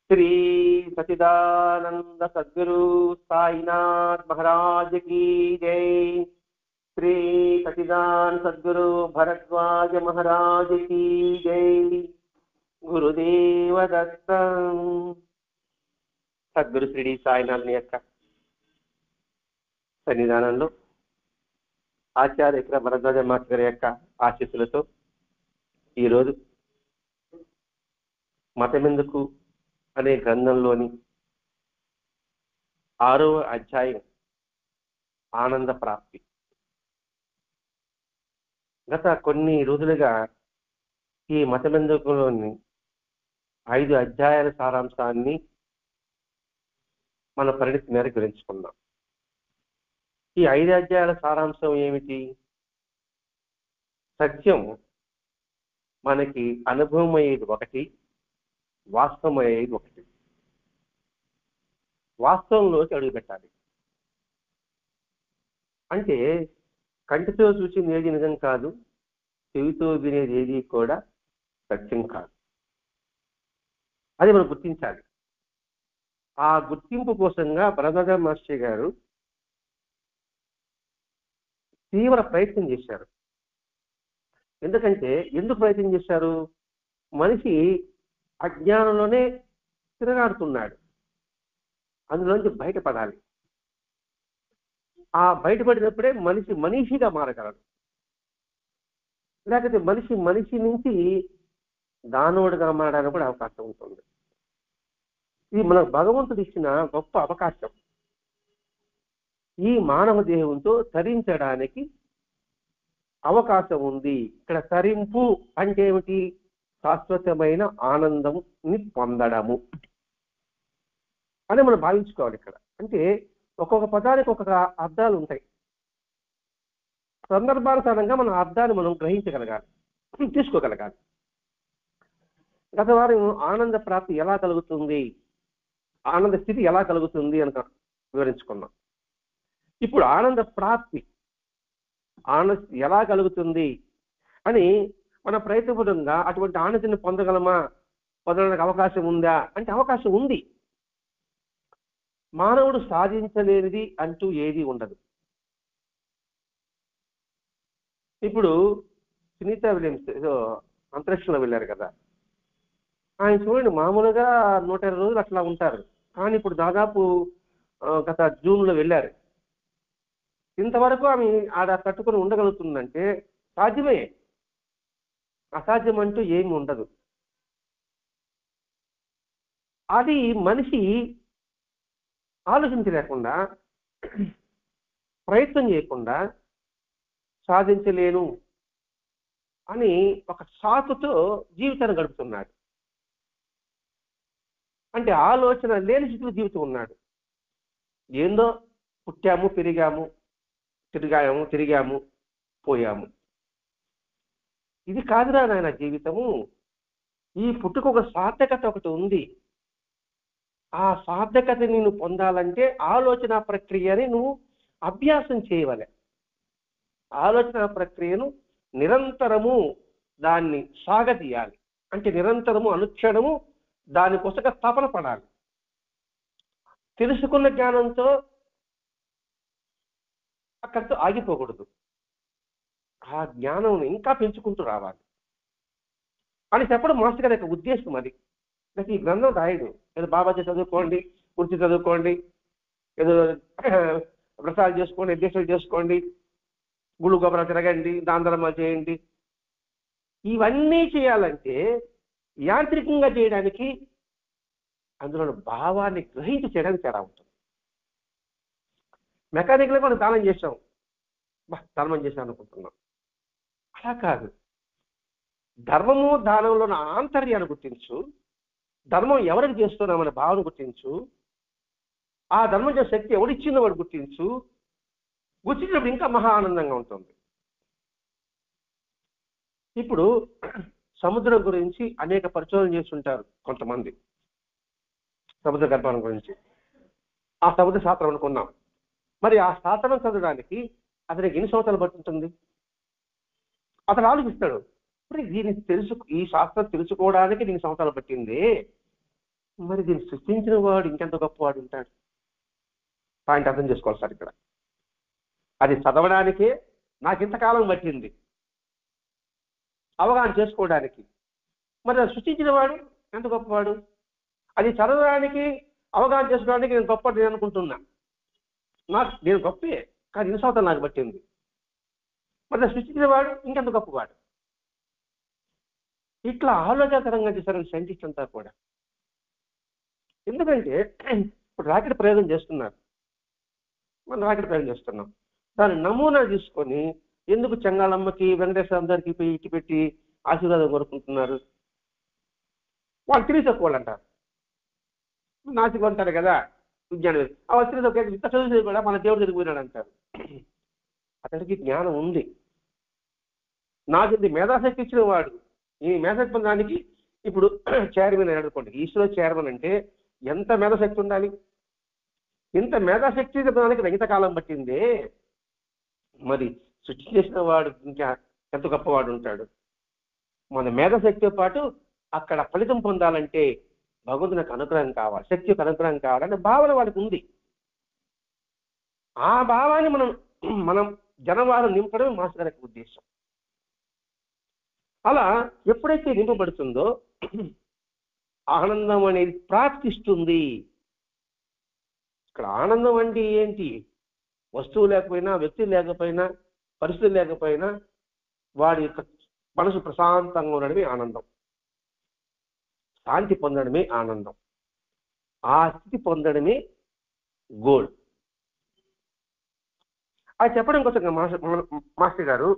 श्री सच्चिदानंद सद्गुरु साईनाथ महाराज की जय। श्री सच्चिदानंद सद्गुरु भरद्वाज महाराज की जय। गुरुदेव दत्त। సద్గురు శ్రీ సాయినాథ్ యొక్క సన్నిధానంలో ఆచార్య ఇక్కడ భరద్వాజ మాస్టర్ గారి యొక్క ఆశీస్సులతో ఈరోజు మతమెందుకు అనే గ్రంథంలోని 6వ అధ్యాయం ఆనంద ప్రాప్తి. గత కొన్ని రోజులుగా ఈ మతమెందుకులోని 5 అధ్యాయాల సారాంశాన్ని మన పరిణితి మేరకు గురించుకున్నాం. ఈ 5 అధ్యాయాల సారాంశం ఏమిటి? సత్యం మనకి అనుభవం అయ్యేది ఒకటి, వాస్తవం అయ్యేది ఒకటి. వాస్తవంలోకి అడుగు పెట్టాలి. అంటే కంటితో చూసింది ఏది నిజం కాదు, చెవితో వినేది ఏది కూడా సత్యం కాదు. అది మనం గుర్తించాలి. ఆ గుర్తింపు కోసంగా భరద్వాజ మాస్టర్ గారు తీవ్ర ప్రయత్నం చేశారు. ఎందుకు ప్రయత్నం చేశారు? మనిషి అజ్ఞానంలోనే తిరగాడుతున్నాడు, అందులోంచి బయటపడాలి. ఆ బయటపడినప్పుడే మనిషి మనిషిగా మారగలడు. లేకపోతే మనిషి నుంచి దానవుడిగా మారడానికి కూడా అవకాశం ఉంటుంది. ఇది మన భగవంతుడు ఇచ్చిన గొప్ప అవకాశం. ఈ మానవ దేహంతో తరించడానికి అవకాశం ఉంది. ఇక్కడ తరింపు అంటే ఏమిటి? శాశ్వతమైన ఆనందంని పొందడము అని మనం భావించుకోవాలి. ఇక్కడ అంటే ఒక్కొక్క పదానికి ఒక్కొక్క అర్థాలు ఉంటాయి. సందర్భానుసారంగా మన అర్థాన్ని మనం గ్రహించగలగాలి, తీసుకోగలగాలి. గత వారం ఆనంద ప్రాప్తి ఎలా కలుగుతుంది, ఆనంద స్థితి ఎలా కలుగుతుంది అని వివరించుకున్నాం. ఇప్పుడు ఆనంద ప్రాప్తి ఎలా కలుగుతుంది అని మన ప్రయత్నపూర్వకంగా అటువంటి ఆనందాన్ని పొందడానికి అవకాశం ఉందా అంటే అవకాశం ఉంది. మానవుడు సాధించలేనిది అంటూ ఏది ఉండదు. ఇప్పుడు సునీత విలియమ్స్ ఏదో అంతరిక్షంలో వెళ్ళారు కదా, ఆయన చూడండి మామూలుగా 120 రోజులు అట్లా ఉంటారు. కానీ ఇప్పుడు దాదాపు గత జూన్లో వెళ్ళారు. ఇంతవరకు ఆమె ఆడ తట్టుకొని ఉండగలుగుతుందంటే సాధ్యమే. అసాధ్యం అంటూ ఏమి ఉండదు. అది మనిషి ఆలోచించలేకుండా, ప్రయత్నం చేయకుండా సాధించలేను అని ఒక సాకుతో జీవితాన్ని గడుపుతున్నాడు. అంటే ఆలోచన లేని స్థితిలో జీవితం ఉన్నాడు. ఏందో పుట్టాము, తిరిగాము పోయాము. ఇది కాదురా నాయన జీవితము. ఈ పుట్టుకు ఒక సార్థకత ఒకటి ఉంది. ఆ సార్థకత నేను పొందాలంటే ఆలోచన ప్రక్రియని నువ్వు అభ్యాసం చేయవలె. ఆలోచన ప్రక్రియను నిరంతరము దాన్ని సాగతీయాలి. అంటే నిరంతరము అనుక్షణము దానికోసం తపన పడాలి. తెలుసుకున్న జ్ఞానంతో అక్కడితో ఆగిపోకూడదు. ఆ జ్ఞానం ఇంకా పెంచుకుంటూ రావాలి అని చెప్పడం మాస్టర్ గారి యొక్క ఉద్దేశం. అది నాకు ఈ గ్రంథం రాయడు ఏదో బాబాజీ చదువుకోండి, కుర్చీ చదువుకోండి, ఏదో ప్రసాదం చేసుకోండి, అధ్యక్షులు చేసుకోండి, గుళ్ళు గోపురాలు తిరగండి, దాన ధర్మాలు చేయండి. ఇవన్నీ చేయాలంటే యాంత్రికంగా చేయడానికి అందులో భావాన్ని గ్రహించి చేయడానికి తేడా ఉంటుంది. మెకానికల్గా మనం దానం చేసాం, ధర్మం చేశాం అనుకుంటున్నాం. అలా కాదు. ధర్మము దానంలో ఆంతర్యాన్ని గుర్తించు, ధర్మం ఎవరికి చేస్తున్నామనే భావన గుర్తించు, ఆ ధర్మం చేసే శక్తి ఎవరిచ్చిందో వాడు గుర్తించు. గుర్తించినప్పుడు ఇంకా మహా ఆనందంగా ఉంటుంది. ఇప్పుడు సముద్రం గురించి అనేక పరిశోధనలు చేస్తుంటారు కొంతమంది. సముద్ర గర్భం గురించి ఆ సముద్ర శాస్త్రం అనుకున్నాం. మరి ఆ శాస్త్రం చదవడానికి అతనికి ఎన్ని సంవత్సరాలు పడుతుంటుంది? అతను ఆలోచిస్తాడు, మరి ఈ శాస్త్రం తెలుసుకోవడానికి 2 సంవత్సరాలు పట్టింది, మరి దీన్ని సృష్టించిన వాడు ఇంకెంత గొప్పవాడు ఉంటాడు. పాయింట్ అర్థం చేసుకోవాలి సార్. ఇక్కడ అది చదవడానికే నాకు ఇంతకాలం పట్టింది, అవగాహన చేసుకోవడానికి. మరి అది సృష్టించిన వాడు ఎంత గొప్పవాడు. అది చదవడానికి అవగాహన చేసుకోవడానికి నేను గొప్ప నేను అనుకుంటున్నా. నేను గొప్పే, కానీ ఇన్ని సంవత్సరాలు నాకు పట్టింది. మరి అది సృష్టించిన వాడు ఇంకెంత గొప్పవాడు. ఇట్లా ఆలోచనకరంగా చేశారు సైంటిస్ట్ అంతా కూడా. ఎందుకంటే ఇప్పుడు రాకెట్ ప్రయోగం చేస్తున్నారు, మనం రాకెట్ ప్రయోగం చేస్తున్నాం. దాని నమూనా తీసుకొని ఎందుకు చెంగాళమ్మకి వెంకటేశ్వర అందరికి పోయి ఇటు పెట్టి ఆశీర్వాదం కోరుకుంటున్నారు. వాళ్ళు తెలివి తక్కువ వాళ్ళు అంటారు, నాసిక అంటారు కదా విజ్ఞానం. ఆ తెలివి తక్కువ ఇంత చదువు కూడా మన దేవుడు తిరిగిపోయినాడు అంటారు. అతడికి జ్ఞానం ఉంది. నాకు ఇది మేధాశక్తి ఇచ్చిన వాడు. ఈ మేధాశక్తి పొందడానికి ఇప్పుడు చైర్మన్ అని అనుకోండి, ఈశ్వర చైర్మన్ అంటే ఎంత మేధాశక్తి ఉండాలి. ఇంత మేధాశక్తి పొందడానికి ఎంతకాలం పట్టిందే. మరి సృష్టి చేసిన వాడు ఇంకా ఎంత గొప్పవాడు ఉంటాడు. మన మేధాశక్తితో పాటు అక్కడ ఫలితం పొందాలంటే భగవంతునికి అనుగ్రహం కావాలి, శక్తికి అనుగ్రహం కావాలనే భావన వాడికి ఉంది. ఆ భావాన్ని మనం జనవారం నింపడమే మాస్టర్ గారి ఉద్దేశం. అలా ఎప్పుడైతే నింపబడుతుందో ఆనందం అనేది ప్రాప్తిస్తుంది. ఇక్కడ ఆనందం అంటే ఏంటి? వస్తువు లేకపోయినా, వ్యక్తి లేకపోయినా, పరిస్థితులు లేకపోయినా వాడి యొక్క మనసు ప్రశాంతంగా ఉండడమే ఆనందం. శాంతి పొందడమే ఆనందం. ఆ స్థితి పొందడమే గోల్. అది చెప్పడం కోసం మాస్టర్ గారు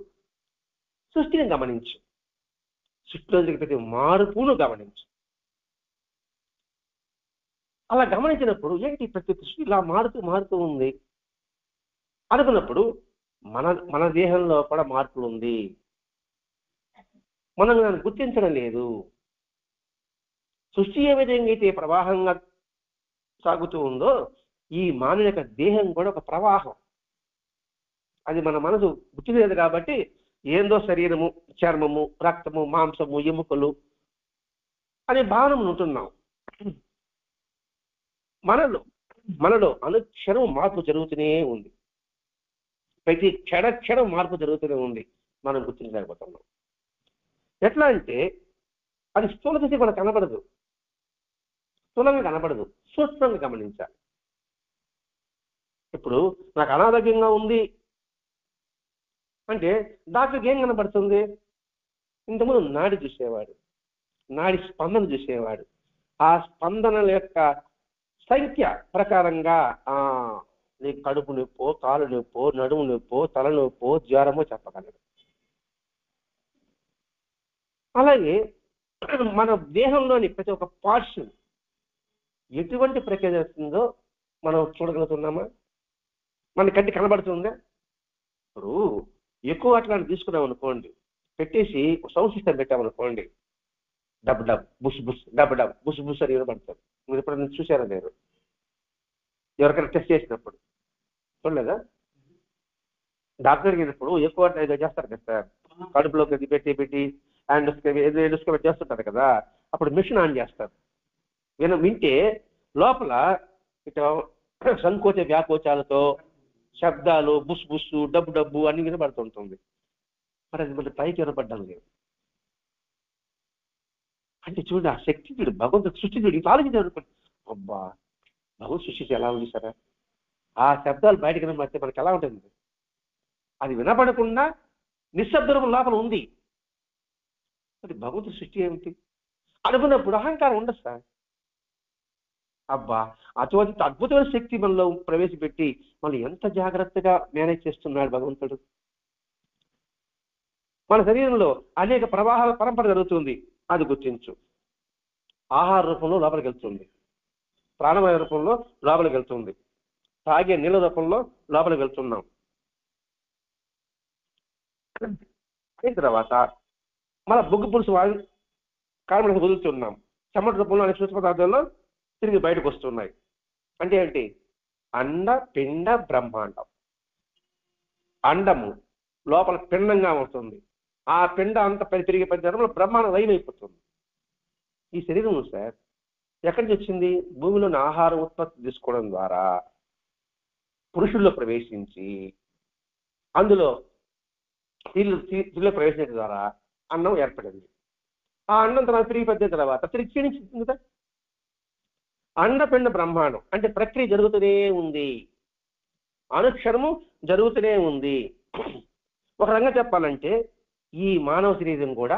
సృష్టిని గమనించు, సృష్టిలో జరిగే ప్రతి మార్పును గమనించు. అలా గమనించినప్పుడు ఏంటి ప్రతి సృష్టి ఇలా మారుతూ ఉంది అనుకున్నప్పుడు మన దేహంలో కూడా మార్పులు ఉంది. మనం దాన్ని గుర్తించడం లేదు. సృష్టి ఏ విధంగా అయితే ప్రవాహంగా సాగుతూ ఉందో ఈ మానవ యొక్క దేహం కూడా ఒక ప్రవాహం. అది మన మనసు గుర్తించలేదు కాబట్టి ఏందో శరీరము, చర్మము, రక్తము, మాంసము, ఎముకలు అనే భావన ఉంటున్నాం. మనలో అనుక్షణం మార్పు జరుగుతూనే ఉంది. ప్రతి క్షణం మార్పు జరుగుతూనే ఉంది. మనం గుర్తించలేకపోతున్నాం. ఎట్లా అంటే అది స్థూల దృష్టి మనకు కనబడదు, స్థూలంగా కనబడదు, సూక్ష్మంగా గమనించాలి. ఇప్పుడు నాకు అనారోగ్యంగా ఉంది అంటే డాక్టర్కి ఏం కనబడుతుంది? ఇంతకుముందు నాడి చూసేవాడు, నాడి స్పందన చూసేవాడు. ఆ స్పందనల యొక్క సంఖ్య ప్రకారంగా నీకు కడుపు నొప్పో, కాలు నొప్పో, నడుము నొప్పో, తలనొప్పో, జ్వరమో చెప్పగలడు. అలాగే మన దేహంలోని ప్రతి ఒక్క పార్ట్స్ ఎటువంటి ప్రక్రియ చేస్తుందో మనం చూడగలుగుతున్నామా? మన కంటి కనబడుతుందా? ఇప్పుడు ఎక్కువ అట్లాంటి తీసుకున్నాం అనుకోండి, పెట్టేసి సౌండ్ సిస్టమ్ పెట్టామనుకోండి, dub dub bush bush, dub dub bush bush అని వినబడతారు. మీరు ఎప్పుడైనా చూసారా? మీరు ఎవరికైనా టెస్ట్ చేసినప్పుడు చూడలేదా? డాక్టర్కి వెళ్ళినప్పుడు ఎక్కువ చేస్తారు కదా సార్, కడుపులోకి అది పెట్టి ఎండోస్కోపీ చేస్తుంటారు కదా, అప్పుడు మిషన్ ఆన్ చేస్తారు. వింటే లోపల ఇటు సంకోచ వ్యాకోచాలతో శబ్దాలు, బుస్ బుస్సు, డబ్బు డబ్బు అన్ని వినబడుతుంటుంది. మరి అది మళ్ళీ పైకి వినపడ్డం లేదు. అంటే చూడండి, ఆ శక్తి చూడు, భగవంతుడు సృష్టి చూడు. ఇట్లా ఆలోచించారు, అబ్బా భగవంతు సృష్టి ఎలా ఉంది సార్. ఆ శబ్దాలు బయటకు వినబడితే మనకి ఎలా ఉంటుంది? అది వినపడకుండా నిశ్శబ్దం లోపల ఉంది. అది భగవంతుడి సృష్టి ఏమిటి అనుకున్నప్పుడు అహంకారం ఉండదు సార్. అబ్బా అటువంటి అద్భుతమైన శక్తి మనలో ప్రవేశపెట్టి మనం ఎంత జాగ్రత్తగా మేనేజ్ చేస్తున్నాడు భగవంతుడు. మన శరీరంలో అనేక ప్రవాహాల పరంపర జరుగుతుంది, అది గుర్తించు. ఆహార రూపంలో లోపలికి వెళ్తుంది, ప్రాణవాయు రూపంలో లోపలికి వెళ్తుంది, తాగే నీళ్ళ రూపంలో లోపలికి వెళ్తున్నాం. అయిన తర్వాత మన బొగ్గు పులుసు కార్బన్ వదులుతున్నాం. చెమట రూపంలో అనే సూక్ష్మ పదార్థాల్లో తిరిగి బయటకు వస్తున్నాయి. అంటే ఏంటి? అండ పిండ బ్రహ్మాండం. అండము లోపల పిండంగా ఉంటుంది, ఆ పిండ అంత తిరిగి పరిచయంలో బ్రహ్మాండం లైన్ అయిపోతుంది. ఈ శరీరం సార్ ఎక్కడి నుంచి వచ్చింది? భూమిలోని ఆహారం ఉత్పత్తి తీసుకోవడం ద్వారా పురుషుల్లో ప్రవేశించి అందులో స్త్రీలో ప్రవేశించడం ద్వారా అన్నం ఏర్పడింది. ఆ అన్నం తర్వాత తిరిగి పెద్ద తర్వాత తిరిగి క్షీణించింది కదా. అండపిండ బ్రహ్మాండం అంటే ప్రక్రియ జరుగుతూనే ఉంది, అనుక్షణము జరుగుతూనే ఉంది. ఒక రకంగా చెప్పాలంటే ఈ మానవ శరీరం కూడా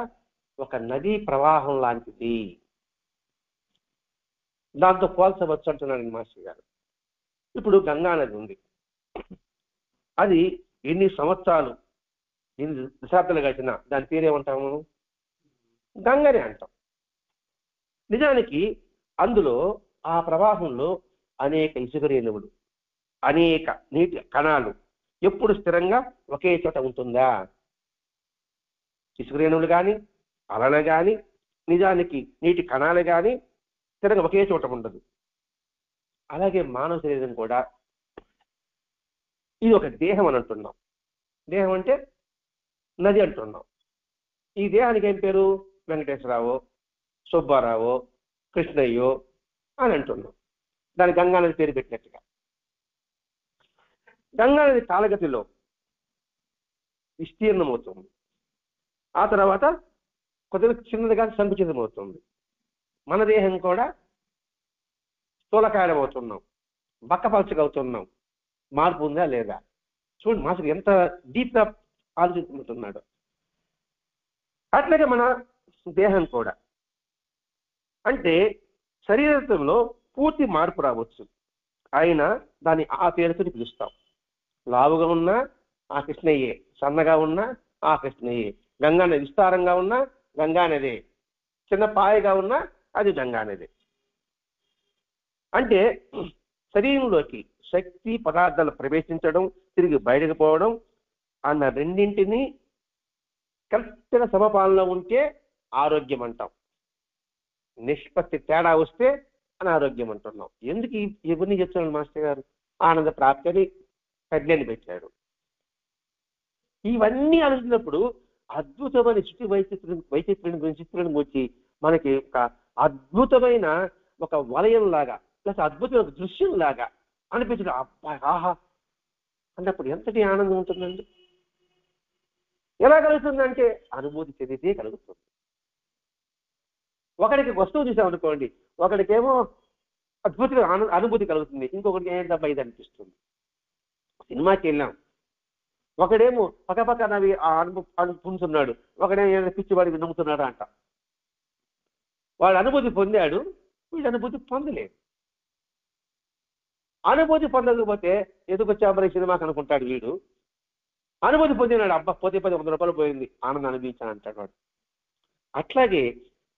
ఒక నదీ ప్రవాహం లాంటిది, దాంతో పోల్చవచ్చు అంటున్నాడు మాస్టర్ గారు. ఇప్పుడు గంగా నది ఉంది, అది ఎన్ని సంవత్సరాలు ఎన్ని దశాబ్దాలు గడిచినా దాని పేరేమంటాము? గంగనే అంటాం. నిజానికి అందులో ఆ ప్రవాహంలో అనేక ఇసుక రేణువులు, అనేక నీటి కణాలు ఎప్పుడు స్థిరంగా ఒకే చోట ఉంటుందా? ఇసుక రేణువులు కానీ అలలు కానీ నిజానికి నీటి కణాలు కానీ స్థిరంగా ఒకే చోట ఉండదు. అలాగే మానవ శరీరం కూడా ఇది ఒక దేహం అని అంటున్నాం. దేహం అంటే నది అంటున్నాం. ఈ దేహానికి ఏం పేరు? వెంకటేశ్వరరావు, సుబ్బారావు, కృష్ణయ్యో అని అంటున్నాం. దాని గంగా నది పేరు పెట్టినట్టుగా. గంగా నది కాలగతిలో విస్తీర్ణమవుతుంది, ఆ తర్వాత కొద్దిగా చిన్నదిగా సంకుచితమవుతుంది. మన దేహం కూడా స్థూలకాయం అవుతున్నాం, బక్కపలచగవుతున్నాం. మార్పు ఉందా లేదా? చూడండి మాస్టర్ ఎంత డీప్గా ఆలోచిస్తున్నాడు. అట్లాగే మన దేహం కూడా అంటే శరీరంలో పూర్తి మార్పు రావచ్చు, అయినా దాన్ని ఆ పేరుతో పిలుస్తాం. లావుగా ఉన్నా ఆ కృష్ణయ్యే, సన్నగా ఉన్నా ఆ కృష్ణయ్యే. గంగా నది విస్తారంగా ఉన్నా గంగా నదే, చిన్న పాయగా ఉన్నా అది గంగా నదే. అంటే శరీరంలోకి శక్తి పదార్థాలు ప్రవేశించడం, తిరిగి బయటకు పోవడం అన్న రెండింటినీ కరెక్ట్గా సమపాలనలో ఉంటే ఆరోగ్యం అంటాం. నిష్పత్తి తేడా వస్తే అనారోగ్యం అంటున్నాం. ఎందుకు ఇవన్నీ చెప్తున్నాడు మాస్టర్ గారు? ఆనంద ప్రాప్తిని కడ్లని పెట్టాడు. ఇవన్నీ ఆలోచించినప్పుడు అద్భుతమైన స్థితి వైచిత్రుని వచ్చి మనకి ఒక అద్భుతమైన ఒక వలయం లాగా ప్లస్ అద్భుతమైన దృశ్యం లాగా అనిపించడం. అబ్బా ఆహా అన్నప్పుడు ఎంతటి ఆనందం ఉంటుందండి. ఎలా కలుగుతుందంటే అనుభూతి చెందితే కలుగుతుంది. ఒకడికి వస్తువు చూసామనుకోండి, ఒకడికేమో అద్భుతమైన అనుభూతి కలుగుతుంది, ఇంకొకరికి ఏంటబ్బా ఇది అనిపిస్తుంది. సినిమాకి వెళ్ళాం, ఒకడేమో పక్కపక్క నవి అనుకుంటున్నాడు, ఒకడేమో పిచ్చివాడికి నమ్ముతున్నాడు అంట. వాడు అనుభూతి పొందాడు, వీడు అనుభూతి పొందలేదు. అనుభూతి పొందకపోతే ఎదుకొచ్చామని సినిమాకి అనుకుంటాడు వీడు. అనుభూతి పొందినాడు, అబ్బా పోతే 100 రూపాయలు పోయింది, ఆనందం అనిపించాను అంటాడు వాడు. అట్లాగే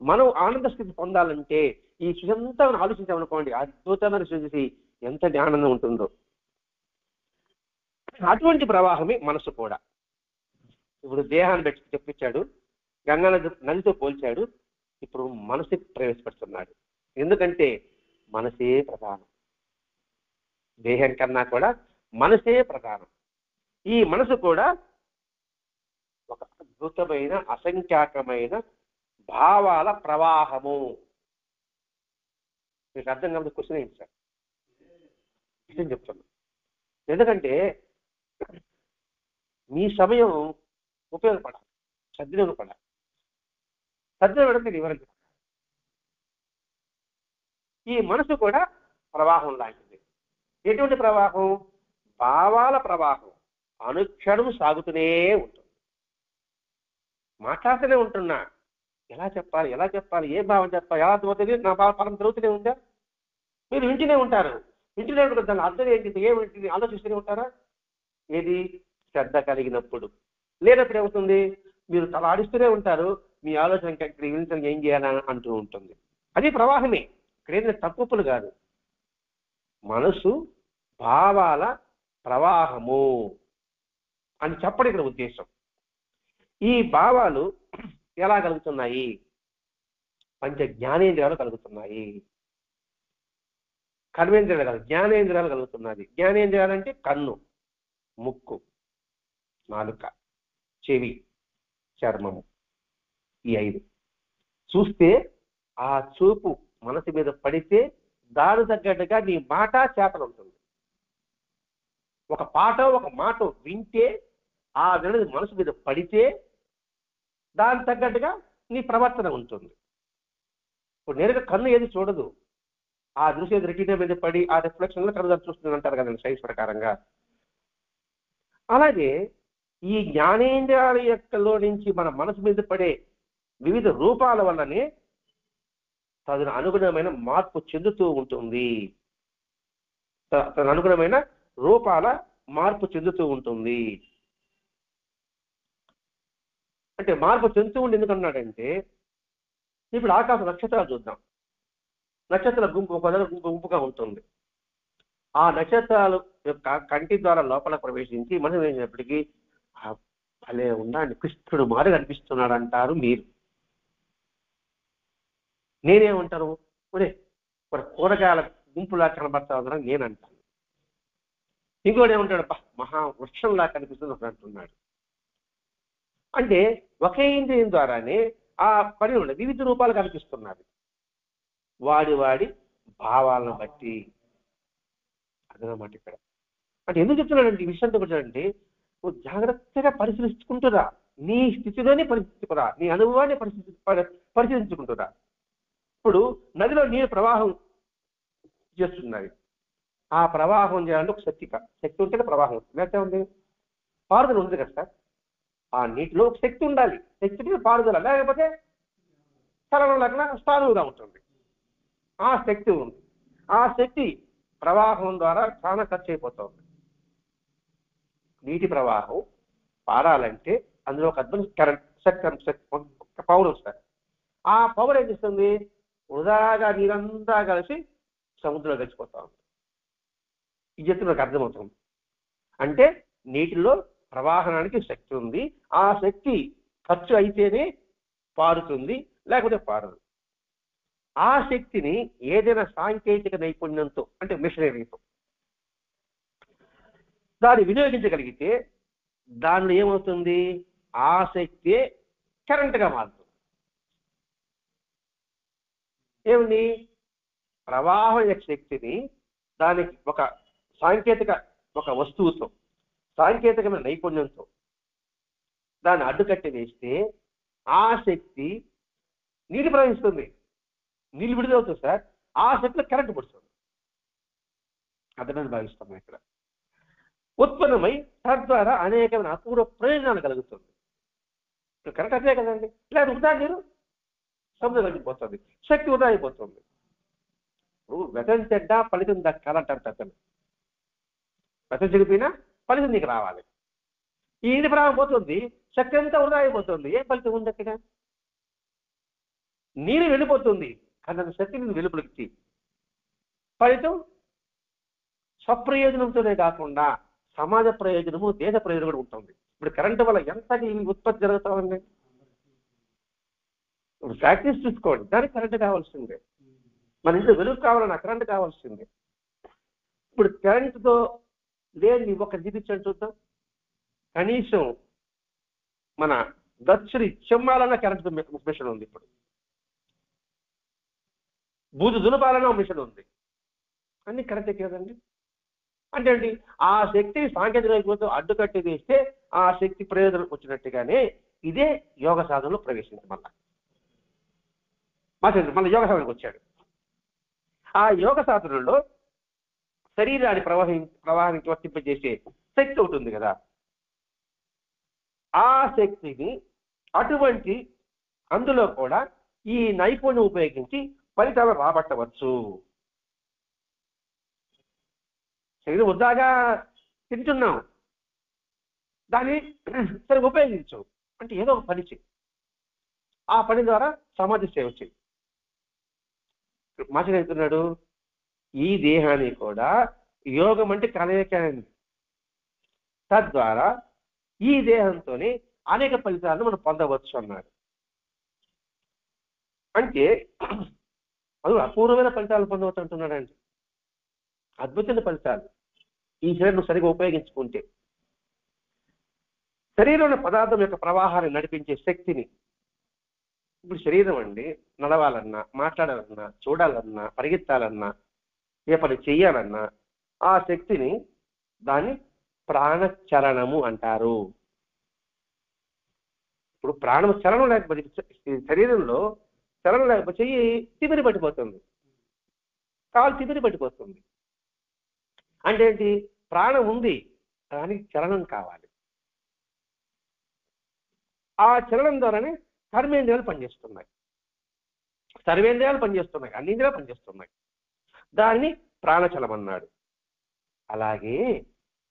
మనం ఆనంద స్థితి పొందాలంటే ఈ సుజంతా ఆలోచించామనుకోండి, అద్భుతమైన సృష్టి ఎంతటి ఆనందం ఉంటుందో. అటువంటి ప్రవాహమే మనసు కూడా. ఇప్పుడు దేహాన్ని పెట్టి చెప్పించాడు, గంగా నదితో పోల్చాడు, ఇప్పుడు మనసు ప్రవేశపెడుతున్నాడు. ఎందుకంటే మనసే ప్రధానం, దేహం కన్నా కూడా మనసే ప్రధానం. ఈ మనసు కూడా ఒక అద్భుతమైన అసంఖ్యాకమైన భావాల ప్రవాహము. మీకు అర్థం కాదు క్వశ్చన్ ఏంటి సార్? క్వశ్చన్ చెప్తున్నా. ఎందుకంటే మీ సమయం ఉపయోగపడాలి, సద్వినియోగపడాలి. సద్వినియోగం మీరు వివరించాలి. ఈ మనసు కూడా ప్రవాహం లాంటిది. ఎటువంటి ప్రవాహం? భావాల ప్రవాహం. అనుక్షణం సాగుతూనే ఉంటుంది. మాట్లాడుతూనే ఉంటున్నా, ఎలా చెప్పాలి ఎలా చెప్పాలి, ఏ భావం చెప్పాలి, ఎలా అర్థమవుతుంది, నా పరం జరుగుతూనే ఉందా? మీరు వింటూనే ఉంటారు, వింటూనే ఉంటుంది. దాని అర్థం ఏంటి, ఏమిటి ఆలోచిస్తూనే ఉంటారా? ఏది శ్రద్ధ కలిగినప్పుడు. లేనప్పుడు ఏమవుతుంది, మీరు తల ఆడిస్తూనే ఉంటారు, మీ ఆలోచన ఇక్కడ ఏం చేయాలని అంటూ ఉంటుంది. అది ప్రవాహమే, ఇక్కడ ఏదైనా తప్పులు కాదు. మనసు భావాల ప్రవాహము అని చెప్పడం ఇక్కడ ఉద్దేశం. ఈ భావాలు ఎలా కలుగుతున్నాయి? పంచ జ్ఞానేంద్రియాలు కలుగుతున్నాయి. కర్మేంద్రియాలు కాదు, జ్ఞానేంద్రియాలు కలుగుతున్నది. జ్ఞానేంద్రియాలు అంటే కన్ను, ముక్కు, నాలుక, చెవి, చర్మము. ఈ 5 చూస్తే ఆ చూపు మనసు మీద పడితే దాని తగ్గట్టుగా నీ మాట చేతలు ఉంటుంది. ఒక పాట ఒక మాట వింటే ఆ వినది మనసు మీద పడితే దాని తగ్గట్టుగా నీ ప్రవర్తన ఉంటుంది. ఇప్పుడు నేరుగా కన్ను ఏది చూడదు, ఆ దృశ్యం రెటీనా మీద పడి ఆ రిఫ్లెక్షన్ లో కన్ను చూస్తుంది అంటారు కదండి సైన్స్ ప్రకారంగా. అలాగే ఈ జ్ఞానేంద్రియాల యొక్కలో నుంచి మన మనసు మీద పడే వివిధ రూపాల వల్లనే తదను అనుగుణమైన మార్పు చెందుతూ ఉంటుంది. తన అనుగుణమైన రూపాల మార్పు చెందుతూ ఉంటుంది. అంటే మార్పు చెందుతూ ఉండి ఎందుకన్నాడంటే, ఇప్పుడు ఆకాశ నక్షత్రాలు చూద్దాం. నక్షత్రాల గుంపు ఒక గుంపుగా ఉంటుంది. ఆ నక్షత్రాలు యొక్క కంటి ద్వారా లోపల ప్రవేశించి మనం అయినప్పటికీ భలే ఉండండి, కృష్ణుడు మారి కనిపిస్తున్నాడు అంటారు మీరు. నేనేమంటాను, ఒరే కూరగాయల గుంపులా కనబడతా ఉందని నేను అంటాను. ఇంకోటి ఏమంటాడు, మహా వృక్షంలా కనిపిస్తుంది అంటున్నాడు. అంటే ఒకే ఇంద్రియం ద్వారానే ఆ పని ఉండదు, వివిధ రూపాలు కనిపిస్తున్నది వాడి భావాలను బట్టి. అదనమాట ఇక్కడ. అంటే ఎందుకు చెప్తున్నాడంటే ఈ విషయంతో కూర్చోండి, నువ్వు జాగ్రత్తగా పరిశీలించుకుంటురా, నీ స్థితిలోనే పరిస్థితికురా, నీ అనుభవాన్ని పరిశీలించుకుంటురా. ఇప్పుడు నదిలో నీరు ప్రవాహం చేస్తున్నది. ఆ ప్రవాహం చేయాలంటే ఒక శక్తి ఉంటేనే ప్రవాహం వస్తుంది. లేకపోతే ఉంది పారుదల ఉంది కదా సార్. ఆ నీటిలో ఒక శక్తి ఉండాలి, శక్తికి పారుదల, లేకపోతే చలనం లేకుండా స్థానువుగా ఉంటుంది. ఆ శక్తి ఉంది. ఆ శక్తి ప్రవాహం ద్వారా చాలా ఖర్చు అయిపోతుంది. నీటి ప్రవాహం పారాలంటే అందులో ఒక అద్భుత కరెంట్ పవర్ వస్తుంది. ఆ పవర్ ఏం చేస్తుంది, వృధాగా నీరంతా కలిసి సముద్రంలో కలిసిపోతా ఉంది. ఈ చెప్తే నాకు అర్థమవుతుంది. అంటే నీటిలో ప్రవాహనానికి శక్తి ఉంది, ఆ శక్తి ఖర్చు అయితేనే పారుతుంది, లేకపోతే పారదు. ఆ శక్తిని ఏదైనా సాంకేతిక నైపుణ్యంతో అంటే మిషనరీతో దాన్ని వినియోగించగలిగితే దానిలో ఏమవుతుంది, ఆ శక్తి కరెంటుగా మారుతుంది. ఏముంది, ప్రవాహం యొక్క శక్తిని దానికి ఒక సాంకేతిక ఒక వస్తువుతో సాంకేతికమైన నైపుణ్యంతో దాన్ని అడ్డుకట్టి వేస్తే ఆ శక్తి నీటి ప్రవహిస్తుంది, నీళ్ళు విడుదలవుతుంది సార్. ఆ శక్తిలో కరెంటు పడుతుంది. అదనని భావిస్తాం ఇక్కడ. ఉత్పన్నమై తద్వారా అనేకమైన అపూర్వ ప్రయోజనాలు కలుగుతుంది. కరెంట్ అదే కదండి. ఇలా వృధా నీరు సముద్రం కలిగిపోతుంది, శక్తి వృధా అయిపోతుంది. వ్యతం చెడ్డ ఫలితం దక్కాలంటారు పెద్దలు. వ్యతం చెడిపోయినా ఫలితం నీకు రావాలి. ఈ ఇంటి ప్రాణం పోతుంది, శక్తి అంతా వృధా అయిపోతుంది, ఏం ఫలితం ఉంది అక్కడ? నీరు వెళ్ళిపోతుంది, కానీ అంత శక్తి నేను వెలుపులకి ఫలితం స్వప్రయోజనంతోనే కాకుండా సమాజ ప్రయోజనము, దేశ ప్రయోజనం కూడా ఉంటుంది. ఇప్పుడు కరెంటు వల్ల ఎంత ఉత్పత్తి జరుగుతామండి. ఇప్పుడు ప్రాక్టీస్ చూసుకోండి, దానికి కరెంటు కావాల్సిందే. మన ఇంట్లో వెలుగు కావాలన్నా కరెంటు కావాల్సిందే. ఇప్పుడు కరెంటుతో లేని ఒక చూపించండి చూద్దాం. కనీసం మన దక్షుడి చెమ్మాలన్న కరెంటు మిషన్ ఉంది, ఇప్పుడు బూజు దులపాలన్న మిషన్ ఉంది, అన్ని కరెంటే కదండి. అంటే ఏంటి, ఆ శక్తి సాంకేతిక అడ్డుకట్టి వేస్తే ఆ శక్తి ప్రయోజనం వచ్చినట్టుగానే ఇదే యోగ సాధనలో ప్రవేశించి మళ్ళీ యోగ సాధనకు వచ్చాడు. ఆ యోగ సాధనలో శరీరాన్ని ప్రవాహానికి వర్తింపజేసే శక్తి ఒకటి ఉంది కదా. ఆ శక్తిని అటువంటి అందులో కూడా ఈ నైపుణ్యం ఉపయోగించి ఫలితాలు రాబట్టవచ్చు. శరీరం వృధాగా తింటున్నాం, దాన్ని సరిగ్గా ఉపయోగించు అంటే ఏదో ఒక పని చేయి, ఆ పని ద్వారా సమాజ సేవ చేయి. మాస్టర్ చెప్తున్నాడు, ఈ దేహాన్ని కూడా యోగం అంటే కలయికండి. తద్వారా ఈ దేహంతోనే అనేక ఫలితాలను మనం పొందవచ్చు అన్నాడు. అంటే అది అపూర్వమైన ఫలితాలు పొందవచ్చు అంటున్నాడండి. అద్భుతమైన ఫలితాలు ఈ శరీరం సరిగా ఉపయోగించుకుంటే. శరీరంలో పదార్థం యొక్క ప్రవాహాన్ని నడిపించే శక్తిని ఇప్పుడు శరీరం అండి నడవాలన్నా, మాట్లాడాలన్నా, చూడాలన్నా, పరిగెత్తాలన్నా, ఏ పని చెయ్యాలన్నా ఆ శక్తిని దాన్ని ప్రాణచలనము అంటారు. ఇప్పుడు ప్రాణం చలనం లేకపోతే శరీరంలో చలనం లేకపోతే చెయ్యి తిమిరి పట్టిపోతుంది, కాలు తిమిరి పట్టిపోతుంది. అంటే ఏంటి? ప్రాణం ఉంది కానీ చలనం కావాలి. ఆ చలనం ద్వారానే కర్మేంద్రియాలు పనిచేస్తున్నాయి, సర్వేంద్రియాలు పనిచేస్తున్నాయి, అన్ని ఇంద్రియాలు పనిచేస్తున్నాయి. దాన్ని ప్రాణచలం అన్నాడు. అలాగే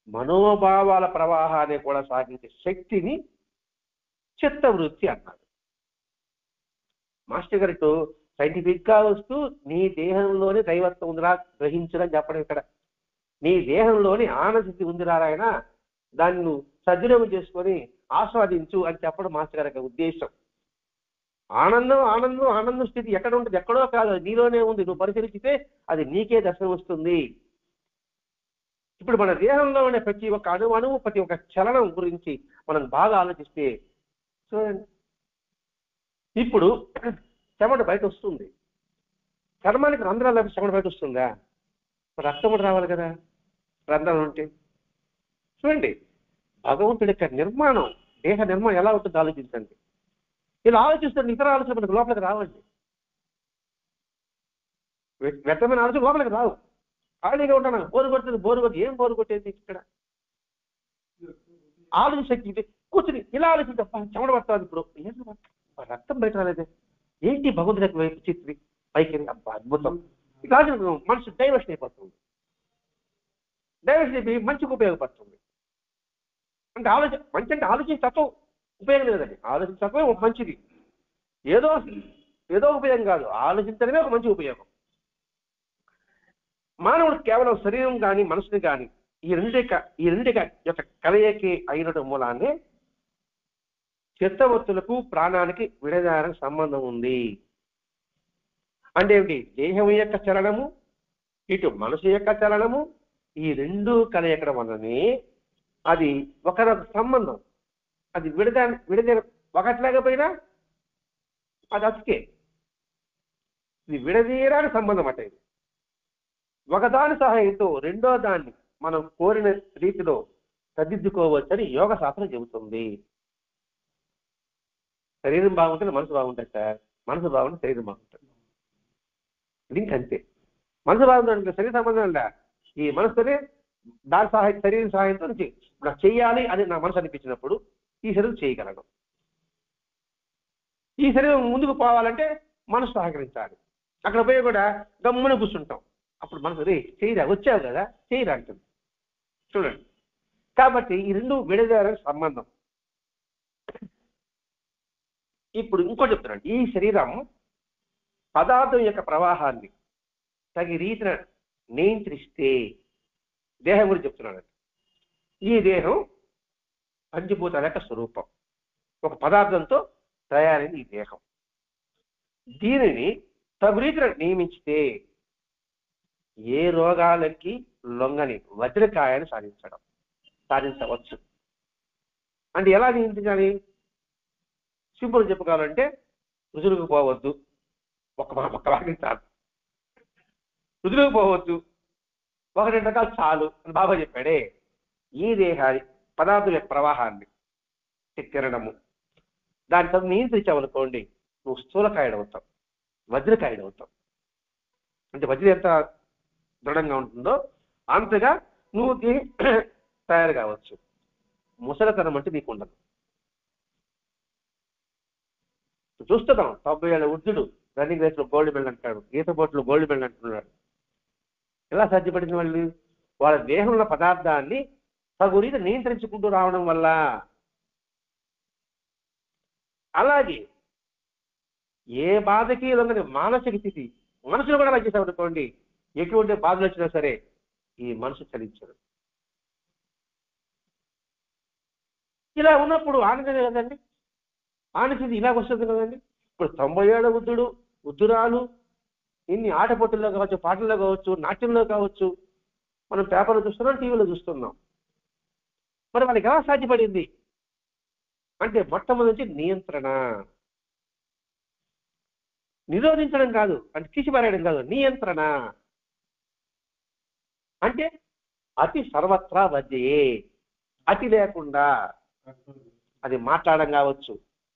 మనోభావాల ప్రవాహాన్ని కూడా సాగించే శక్తిని చిత్తవృత్తి అన్నాడు. మాస్టర్ గారితో సైంటిఫిక్ గా వస్తూ నీ దేహంలోని దైవత్వం ఉందిరా గ్రహించడం చెప్పడం. ఇక్కడ నీ దేహంలోని ఆనందస్థితి ఉందిరా ఆయన, దాన్ని నువ్వు సద్వినియోగం చేసుకొని ఆస్వాదించు అని చెప్పడం మాస్టర్ గారి యొక్క ఉద్దేశం. ఆనందం ఆనందం ఆనందం స్థితి ఎక్కడ ఉంటుంది? ఎక్కడో కాదు, అది నీలోనే ఉంది. నువ్వు పరిశీలించితే అది నీకే దర్శనం వస్తుంది. ఇప్పుడు మన దేహంలో ఉండే ప్రతి ఒక్క అణువు, ప్రతి ఒక్క చలనం గురించి మనం బాగా ఆలోచిస్తే చూడండి, ఇప్పుడు చెమట బయట వస్తుంది, చర్మానికి రంధ్రాలు లేకపోతే చెమట బయట వస్తుందా? రక్తం కూడా రావాలి కదా రంధ్రాలు ఉంటే. చూడండి, భగవంతుడి యొక్క నిర్మాణం, దేహ నిర్మాణం ఎలా ఉంటుందో ఆలోచించండి. ఇలా ఆలోచిస్తే ఇతర ఆలోచన మనకు లోపలికి రావండి. వ్యర్థమైన ఆలోచన లోపలికి రావు. ఖాళీగా ఉంటాను, బోరు కొడుతుంది, బోరు కొట్టి ఏం బోరు కొట్టేది? ఇక్కడ ఆలోచన శక్తి కూర్చుని ఇలా ఆలోచించి చెమట పడుతుంది. ఇప్పుడు ఏం రక్తం బయట రాలేదే, ఏంటి భగవంతుడి యొక్క వైపు పైకి అబ్బా అద్భుతం. ఇట్లా మనసు డైవర్షన్ అయిపోతుంది. డైవర్షన్ అయిపోయి మంచికి ఉపయోగపడుతుంది. అంటే మంచి అంటే ఆలోచించే తత్వం ఉపయోగం లేదండి. ఆలోచించే తత్వమే ఒక మంచిది. ఏదో ఉపయోగం కాదు, ఆలోచించడమే ఒక మంచి ఉపయోగం. మానవుడు కేవలం శరీరం కానీ మనసుని కానీ ఈ రెండిక యొక్క కలయిక అయినటువంటి మూలాన్ని చిత్తవృత్తులకు ప్రాణానికి విడదీయడానికి సంబంధం ఉంది. అంటే ఏమిటి? దేహం యొక్క చలనము, ఇటు మనసు యొక్క చలనము, ఈ రెండు కలయికడం వల్లనే అది ఒకరొక సంబంధం. అది విడదీయ ఒకట్లాగపోయినా అది అతికే. ఇది విడదీయరాని సంబంధం అట. ఇది ఒకదాని సహాయంతో రెండో దాన్ని మనం కోరిన రీతిలో సర్దిద్దుకోవచ్చని యోగ శాస్త్రం చెబుతుంది. శరీరం బాగుంటుంది, మనసు బాగుంటుంది సార్. మనసు బాగుంటే శరీరం బాగుంటుంది. లింక్ అంతే. మనసు బాగుంటుంది, శరీర సంబంధం లే. ఈ మనసుతోనే దాని శరీరం సహాయంతో నాకు చెయ్యాలి అని నా మనసు అనిపించినప్పుడు ఈ శరీరం చేయగలను. ఈ శరీరం ముందుకు పోవాలంటే మనసు సహకరించాలి. అక్కడ పోయి కూడా గమ్మున కూర్చుంటాం. అప్పుడు మనసు రే చేయరా, వచ్చావు కదా చేయరా అంటుంది. చూడండి, కాబట్టి ఈ రెండు విడదీయరాని సంబంధం. ఇప్పుడు ఇంకోటి చెప్తున్నాడు, ఈ శరీరం పదార్థం యొక్క ప్రవాహాన్ని తగి రీతిన నియంత్రిస్తే, దేహం గురించి చెప్తున్నాడు. ఈ దేహం పంచభూతాల యొక్క స్వరూపం, ఒక పదార్థంతో తయారైంది ఈ దేహం. దీనిని తగు రీతిన నియమించితే ఏ రోగాలకి లొంగని వజ్రకాయాన్ని సాధించవచ్చు. అంటే ఎలా నియంత్రించాలి? సింపుల్ చెప్పుకోవాలంటే రుజువుకు పోవద్దు, ఒక్క వాక్యం చాలు. రుజువుకు పోవద్దు, 1-2 రకాలు చాలు అని బాబా చెప్పాడే. ఈ దేహాన్ని పదార్థుల యొక్క ప్రవాహాన్ని తిరగడము, దాని తను నియంత్రించావనుకోండి, నువ్వు స్థూలకాయుడవుతావు, వజ్రకాయుడవుతావు. అంటే వజ్రం ఎంత దృఢంగా ఉంటుందో అంతగా నువ్వు తయారు కావచ్చు. ముసలితనం అంటే నీకు ఉండదు. చూస్తున్నాం, 90 ఏళ్ల వృద్ధుడు రన్నింగ్ రేస్ లో గోల్డ్ మెడల్ అంటాడు, ఈత బోట్లో గోల్డ్ మెడల్ అంటున్నాడు. ఎలా సాధ్యపడిన వాళ్ళు? వాళ్ళ దేహంలో పదార్థాన్ని తగు రీతి నియంత్రించుకుంటూ రావడం వల్ల. అలాగే ఏ బాధకి లొంగని మానసిక స్థితి, మనసులో కూడా అలా చేసామనుకోండి, ఎటువంటి బాధలు వచ్చినా సరే ఈ మనసు చలించదు. ఇలా ఉన్నప్పుడు ఆనందమే కదండి, ఆనందించి ఇలా వస్తుంది కదండి. ఇప్పుడు 90 ఏళ్ల వృద్ధురాలు ఇన్ని ఆటపోటీల్లో కావచ్చు, పాటల్లో కావచ్చు, నాట్యంలో కావచ్చు, మనం పేపర్లో చూస్తున్నాం, టీవీలో చూస్తున్నాం. మరి వాళ్ళకి ఎలా సాధ్యపడింది అంటే మొట్టమొదటి నియంత్రణ. నిరోధించడం కాదు, అంటే తీసిపారేయడం కాదు, నియంత్రణ. అంటే అతి సర్వత్రా వద్యే, అతి లేకుండా. అది మాట్లాడడం కావచ్చు,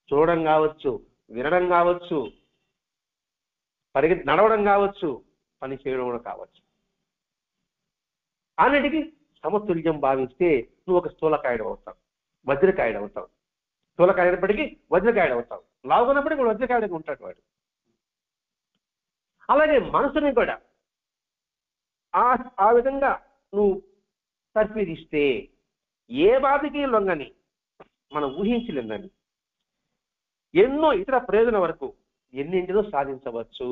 చూడడం కావచ్చు, వినడం కావచ్చు, నడవడం కావచ్చు, పని చేయడం కూడా కావచ్చు. అన్నిటికీ సమతుల్యం భావిస్తే నువ్వు ఒక స్థూలకాయుడు అవుతావు, వజ్రకాయుడు అవుతావు. స్థూలకాయుడినప్పటికీ వజ్రకాయుడు అవుతావు. లావుకున్నప్పటికీ కూడా వజ్రకాయుడిగా ఉంటాడు వాడు. అలాగే మనసుని కూడా ఆ విధంగా నువ్వు తర్ఫీదిస్తే ఏ బాధకి లొంగని, మనం ఊహించలేదని ఎన్నో ఇతర ప్రయోజనం వరకు ఎన్నింటిలో సాధించవచ్చు.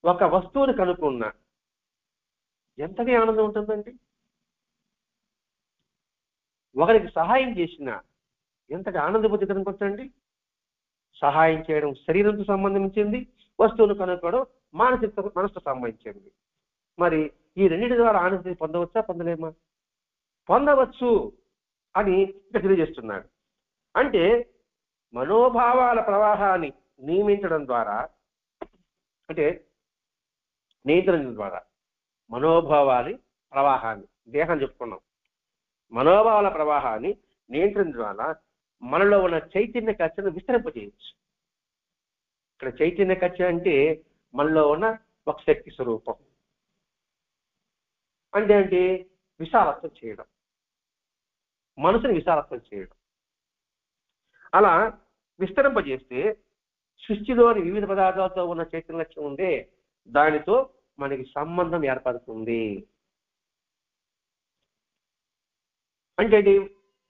ఒక వస్తువుని కనుక్కున్నా ఎంతగా ఆనందం ఉంటుందండి. ఒకరికి సహాయం చేసిన ఎంతగా ఆనందబుద్ధి కనుకొచ్చండి. సహాయం చేయడం శరీరంతో సంబంధించింది, వస్తువును కనుక్కోవడం మనసుకు సంబంధించింది. మరి ఈ రెండింటి ద్వారా ఆనందం పొందవచ్చా, పొందలేమా? పొందవచ్చు అని తెలియజేస్తున్నాడు. అంటే మనోభావాల ప్రవాహాన్ని నియమించడం ద్వారా, అంటే నియంత్రించడం ద్వారా, మనోభావాల ప్రవాహాన్ని, దేహం చెప్పుకున్నాం, మనోభావాల ప్రవాహాన్ని నియంత్రించడం ద్వారా మనలో ఉన్న చైతన్య కక్షను విస్తరింపజేయచ్చు. ఇక్కడ చైతన్య కక్ష అంటే మనలో ఉన్న ఒక శక్తి స్వరూపం. అంటే ఏంటి? విశాలత్వం చేయడం, మనసుని విశాలత్వం చేయడం. అలా విస్తరింపజేస్తే సృష్టిలోని వివిధ పదార్థాలతో ఉన్న చైతన్య లక్ష్యం ఉండే దానితో మనకి సంబంధం ఏర్పడుతుంది. అంటే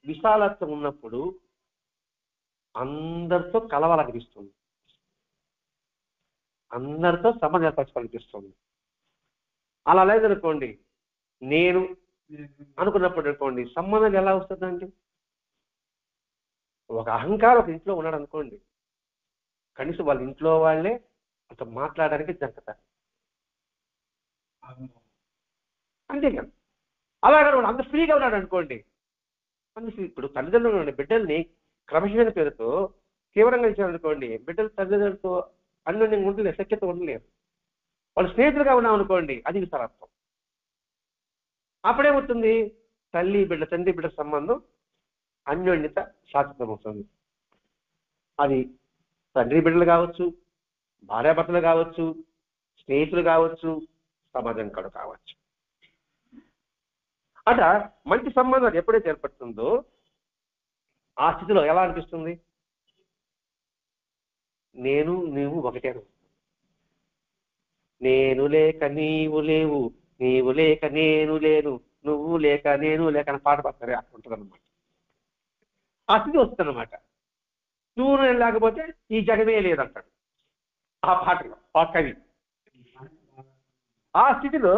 విశాలత్వం ఉన్నప్పుడు అందరితో కలవాలనిపిస్తుంది, అందరితో సంబంధం ఏర్పరచుకోవాలనిపిస్తుంది. అలా లేదనుకోండి, నేను అనుకున్నప్పుడు అనుకోండి, సంబంధం ఎలా వస్తుందండి? ఒక అహంకారం ఒక ఇంట్లో ఉన్నాడు అనుకోండి, కనీసం వాళ్ళ ఇంట్లో వాళ్ళే అంత మాట్లాడడానికి జరుగుతారు. అంతేకాదు, అలాగే అంత ఫ్రీగా ఉన్నాడు అనుకోండి, ఇప్పుడు తల్లిదండ్రులు బిడ్డల్ని క్రమశిక్షణ పేరుతో తీవ్రంగా ఇచ్చారనుకోండి, బిడ్డలు తల్లిదండ్రులతో అన్యోన్యంగా ఉండలేదు, సఖ్యత ఉండలేదు. వాళ్ళు స్నేహితులుగా ఉన్నాం అనుకోండి, అది విశాలత్వం. అప్పుడేమవుతుంది? తండ్రి బిడ్డ సంబంధం అన్యోన్యత శాశ్వతం అవుతుంది. అది తండ్రి బిడ్డలు కావచ్చు, భార్యాభర్తలు కావచ్చు, స్నేహితులు కావచ్చు, సమాజం కూడా కావచ్చు. అట మంచి సంబంధం ఎప్పుడైతే ఏర్పడుతుందో ఆ స్థితిలో ఎలా అనిపిస్తుంది? నేను నీవు ఒకటే. నేను లేక నీవు లేవు, నీవు లేక నేను లేను, నువ్వు లేక నేను లేక అని పాట పాడతారు, అక్కడ ఉంటుంది అనమాట. ఆ స్థితి వస్తుంది అనమాట. నువ్వు నేను లేకపోతే ఈ జగమే లేదంటాడు ఆ పాటలో ఆ కవి. ఆ స్థితిలో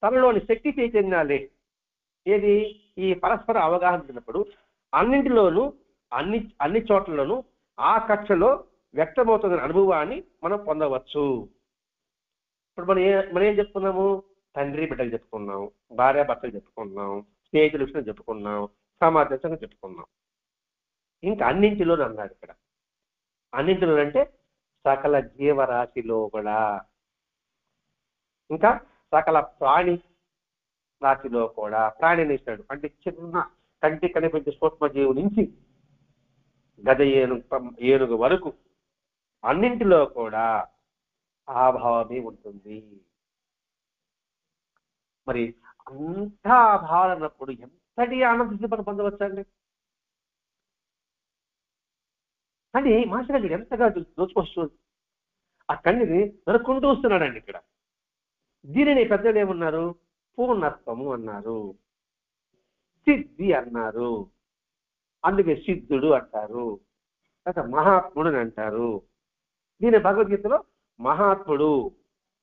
తనలోని శక్తి చైతన్యాలే ఏది? ఈ పరస్పర అవగాహన ఉన్నప్పుడు అన్నింటిలోనూ అన్ని చోట్లలోనూ ఆ కక్షలో వ్యక్తమవుతున్న అనుభవాన్ని మనం పొందవచ్చు. ఇప్పుడు మనం ఏం చెప్పుకున్నాము? తండ్రి బిడ్డలు చెప్పుకున్నాం, భార్యాభర్తలు చెప్పుకున్నాం, స్నేహితుల విషయం చెప్పుకున్నాం, సమాజంగా చెప్పుకున్నాం. ఇంకా అన్నింటిలోనూ అన్నాడు ఇక్కడ. అన్నింటిలో అంటే సకల జీవరాశిలో కూడా, ఇంకా సకల ప్రాణి రాశిలో కూడా. ప్రాణిని ఇస్తాడు అంటే చిన్న కంటి కనిపించే సూక్ష్మజీవు నుంచి గజ ఏనుగు వరకు అన్నింటిలో కూడా ఆ భావమే ఉంటుంది. మరి అంతా భావన అన్నప్పుడు ఎంతటి ఆనంద మనం పొందవచ్చండి. కానీ మాస్టర్ గారు ఎంతగా దోచుకొస్తుంది, ఆ కన్నిని నరుక్కుంటూ వస్తున్నాడండి ఇక్కడ. దీనిని పెద్దలు ఏమన్నారు? పూర్ణత్వము అన్నారు, సిద్ధి అన్నారు, అందుకే సిద్ధుడు అంటారు, లేదా మహాత్ముడు అని అంటారు. దీని భగవద్గీతలో మహాత్ముడు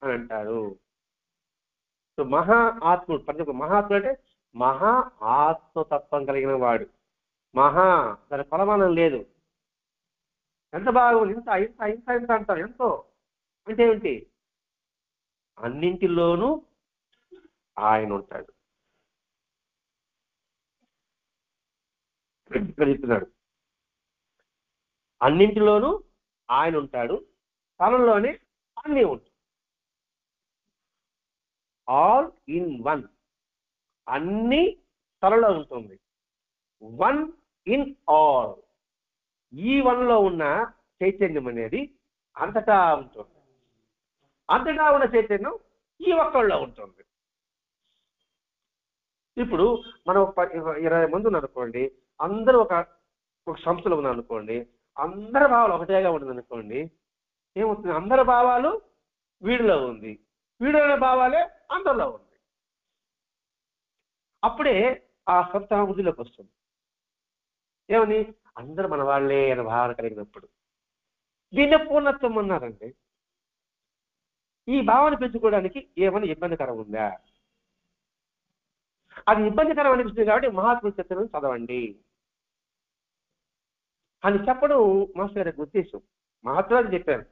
అని అంటారు. సో ఆత్ముడు, ప్రతి ఒక్క మహాత్ముడు అంటే మహా ఆత్మతత్వం కలిగిన వాడు. దాని కొలమానం లేదు. ఎంత బాగుంది, ఇంత ఇంత ఇంత ఇంత అంటారు. ఎంతో అంటే ఏమిటి? అన్నింటిలోనూ ఆయన ఉంటాడు. ఇక్కడ చెప్తున్నాడు అన్నింటిలోనూ ఆయన ఉంటాడు, తనలోనే అన్నీ ఉంటాయి. ఆల్ ఇన్ వన్, అన్ని తనలో ఉంటుంది. వన్ ఇన్ ఆల్, ఈ వన్లో ఉన్న చైతన్యం అనేది అంతటా ఉంటుంది. అంతటా ఉన్న చైతన్యం ఈ ఒక్కళ్ళలో ఉంటుంది. ఇప్పుడు మనం 20 మంది ఉన్నారనుకోండి, అందరూ ఒక సంస్థలో ఉన్నారనుకోండి, అందరి భావాలు ఒకటేగా ఉంటుంది అనుకోండి, ఏమవుతుంది? అందరి భావాలు వీడిలో ఉంది, వీడిలోని భావాలే అందరిలో ఉంది. అప్పుడే ఆ సంస్థ వృద్ధిలోకి వస్తుంది. ఏమని? అందరూ మన వాళ్ళే అనే భావన కలిగినప్పుడు దీన్నే పూర్ణత్వం అన్నారండి. ఈ భావన పెంచుకోవడానికి ఏమైనా ఇబ్బందికరం ఉందా? అది ఇబ్బందికరం అనిపిస్తుంది కాబట్టి మహాత్ముల చరిత్రను చదవండి అని చెప్పడం మాస్టర్ గారి ఉద్దేశం. మహాత్ములు చెప్పారు.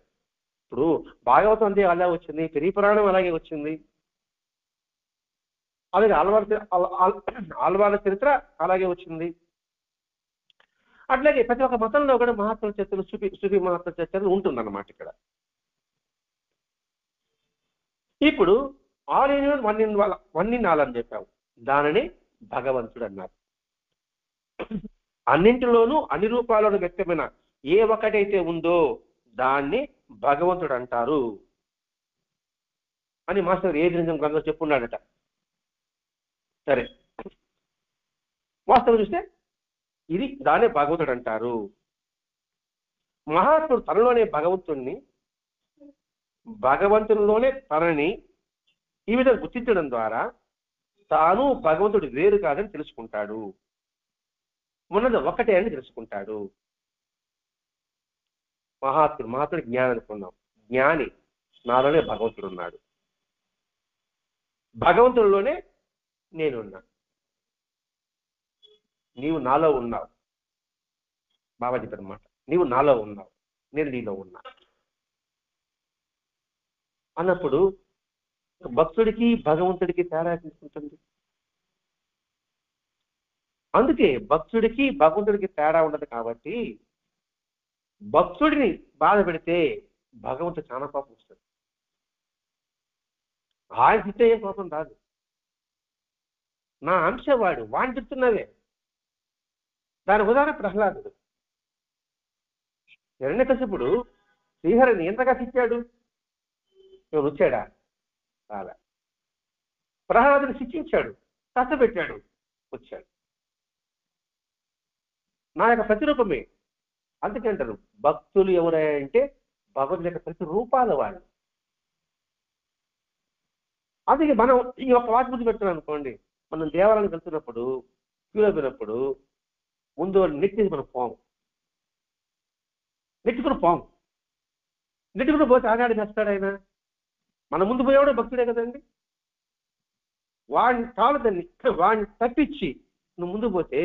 ఇప్పుడు భాగవతం అంతే అలా వచ్చింది, పెరిగి పురాణం అలాగే వచ్చింది, అలాగే ఆళ్వార్ల చరిత్ర అలాగే వచ్చింది. అట్లాగే ప్రతి ఒక్క మతంలో కూడా మహాత్ముల చరిత్రలు, సుఫీ మహాత్ముల చరిత్రలు ఉంటుందన్నమాట. ఇక్కడ ఇప్పుడు all in one in all అని చెప్పావు, దానిని భగవంతుడు అన్నారు. అన్నింటిలోనూ అన్ని రూపాలను వ్యక్తమైన ఏ ఒక్కటైతే ఉందో దాన్ని భగవంతుడు అంటారు అని మాస్టర్ ఏ గ్రంథం గ్రంథం చెప్పున్నాడట. సరే, వాస్తవం చూస్తే ఇది దాన్నే భగవంతుడు అంటారు. మహాత్ముడు తనలోనే భగవంతునిలోనే తనని ఈ విధంగా గుర్తించడం ద్వారా తాను భగవంతుడు వేరు కాదని తెలుసుకుంటాడు, ఉన్నది ఒకటే అని తెలుసుకుంటాడు. మహాత్ముడు జ్ఞానం అనుకున్నాం. జ్ఞాని నాలోనే భగవంతుడు ఉన్నాడు, భగవంతుడిలోనే నేనున్నా, నీవు నాలో ఉన్నావు. బాబా చెప్పారన్నమాట, నీవు నాలో ఉన్నావు, నేను నీలో ఉన్నా అన్నప్పుడు భక్తుడికి భగవంతుడికి తేడా తీసుకుంటుంది. అందుకే భక్తుడికి భగవంతుడికి తేడా ఉండదు. కాబట్టి భక్తుడిని బాధ పెడితే భగవంతుడు చాలా కోపం వస్తుంది. ఆయన తిట్టే ఏం కోపం రాదు. నా అంశవాడు వాడిని తిడుతున్నవే. దాని ఉదాహరణ ప్రహ్లాదుడు. హిరణ్యకశిపుడు శ్రీహరిని ఎంతగా తిట్టాడు? ఎవరు వచ్చాడా? రాలే. ప్రహ్లాదుని శిక్షించాడు, కష్టపెట్టాడు, వచ్చాడు. నా యొక్క ప్రతిరూపమే. అందుకే అంటారు భక్తులు ఎవరంటే భగవంతుని యొక్క ప్రతి రూపాల వాళ్ళు. అందుకే మనం ఈ యొక్క వాటి ముందు పెడుతున్నాం అనుకోండి, మనం దేవాలయానికి వెళ్తున్నప్పుడు క్యూలో పోయినప్పుడు ముందు నెట్టేసి మనం నెట్టుకుని పోతే ఆగాడి చేస్తాడు ఆయన. మన ముందు పోయేవాడు భక్తుడే కదండి. వాడిని తప్పించి నువ్వు ముందు పోతే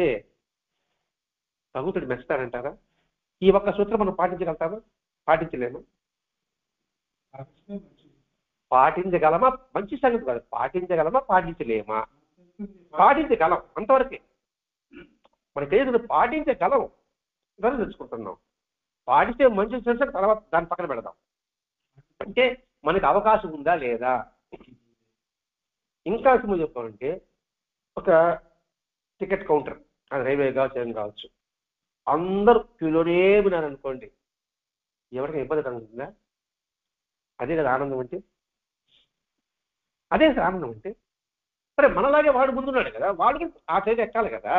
భగవంతుడు మెస్తాడంటారా? ఈ ఒక్క సూత్రం మనం పాటించగలుగుతామా? పాటించలేము. పాటించగలమా? మంచి సంగతి కాదు. పాటించగలమా? పాటించలేమా? పాటించగలం, అంతవరకే మనకి ఏదో పాటించగలం దాన్ని తెలుసుకుంటున్నాం. పాటిస్తే మంచి సంస్థ తర్వాత దాని పక్కన పెడదాం. అంటే మనకి అవకాశం ఉందా లేదా? ఇంకా సింపుల్ చెప్పాలంటే ఒక టికెట్ కౌంటర్, అది రైల్వే కావచ్చు, ఏం కావచ్చు, అందరూ క్యూలోనే ఉన్నారనుకోండి, ఎవరికి ఇబ్బంది కలుగుతుందా? అదే కదా ఆనందం అంటే. అదే కదా ఆనందం అంటే. సరే, మనలాగే వాడు ముందున్నాడు కదా, వాడికి ఆ సైడ్ ఎక్కాలి కదా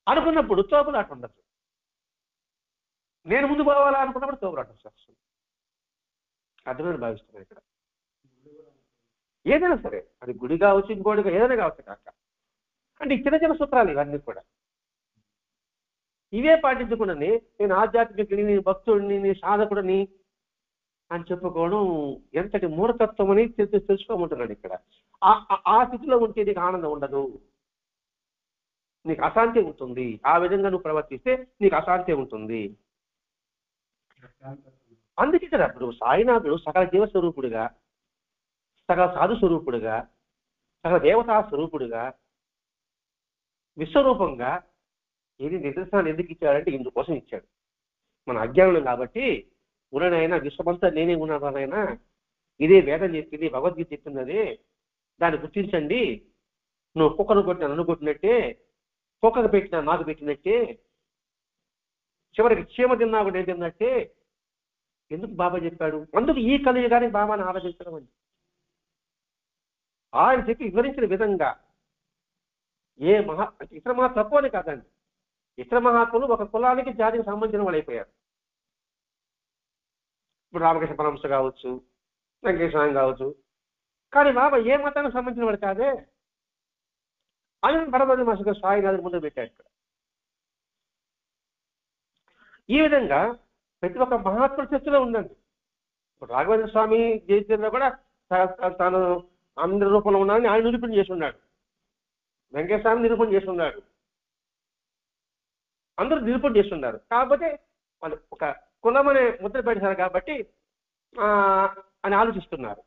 అనుకున్నప్పుడు తోపులాట ఉండదు. నేను ముందు పోవాలా అనుకున్నప్పుడు తోపులాట వస్తుంది. అర్థమైన భావిస్తున్నాను ఇక్కడ. ఏదైనా సరే, అది గుడి కావచ్చు, ఇంకోటిగా ఏదైనా కావచ్చు కాక, అంటే ఈ చిన్న చిన్న సూత్రాలు ఇవన్నీ కూడా ఇవే పాటించకుండానే నేను ఆధ్యాత్మికుడిని, నేను భక్తుడిని, నేను సాధకుడిని అని చెప్పుకోవడం ఎంతటి మూఢతత్వం అని తెలుసుకోమంటున్నాడు ఇక్కడ. ఆ స్థితిలో ఉంటే నీకు ఆనందం ఉండదు, నీకు అశాంతి ఉంటుంది. ఆ విధంగా నువ్వు ప్రవర్తిస్తే నీకు అశాంతి ఉంటుంది. అందుకే కదా ఇప్పుడు సాయినాథుడు సకల జీవస్వరూపుడుగా, సకల సాధు స్వరూపుడుగా, సకల దేవతా స్వరూపుడుగా, విశ్వరూపంగా ఇది నిదర్శనాలు ఎందుకు ఇచ్చాడంటే ఇందుకోసం ఇచ్చాడు. మన అజ్ఞానం కాబట్టి ఉన్ననైనా విశ్వమంతా నేనే ఉన్నానైనా, ఇదే వేదం చెప్పింది, భగవద్గీత చెప్తున్నది, దాన్ని గుర్తించండి. నువ్వు కుక్కను కొట్టినా నన్ను కొట్టినట్టే, కుక్కకు పెట్టినా నాకు పెట్టినట్టే, చివరికి చీమ తిన్నా కూడా నేను తిన్నట్టే ఎందుకు బాబా చెప్పాడు? అందుకు ఈ కలియుగానికి బాబాని ఆరాధించడం అని ఆయన చెప్పి వివరించిన విధంగా ఇతర మహా తక్కువ అని కాదండి. ఇతర మహాత్ములు ఒక కులానికి జాతికి సంబంధించిన వాళ్ళు అయిపోయారు. ఇప్పుడు రామకృష్ణ పరమహంస కావచ్చు, వెంకటేశ్వరం కావచ్చు, కానీ బాబా ఏ మతానికి సంబంధించిన వాడు కాదే. ఆయన భరద్వాజ మాస్టర్ సాయినాథుని ముందు పెట్టాడు ఇక్కడ. ఈ విధంగా ప్రతి ఒక్క మహాత్ముల చర్చలో ఉందండి. ఇప్పుడు రాఘవేంద్ర స్వామి జయచంద్ర కూడా తాను అందరి రూపంలో ఉన్నాడని ఆయన నిరూపణ చేసి ఉన్నాడు. వెంకటేశ్వర స్వామి నిరూపణ చేసి ఉన్నాడు. అందరూ నిరూపణ చేస్తున్నారు. కాకపోతే వాళ్ళు ఒక కులం అనే ముద్ర పెట్టారు కాబట్టి అని ఆలోచిస్తున్నారు.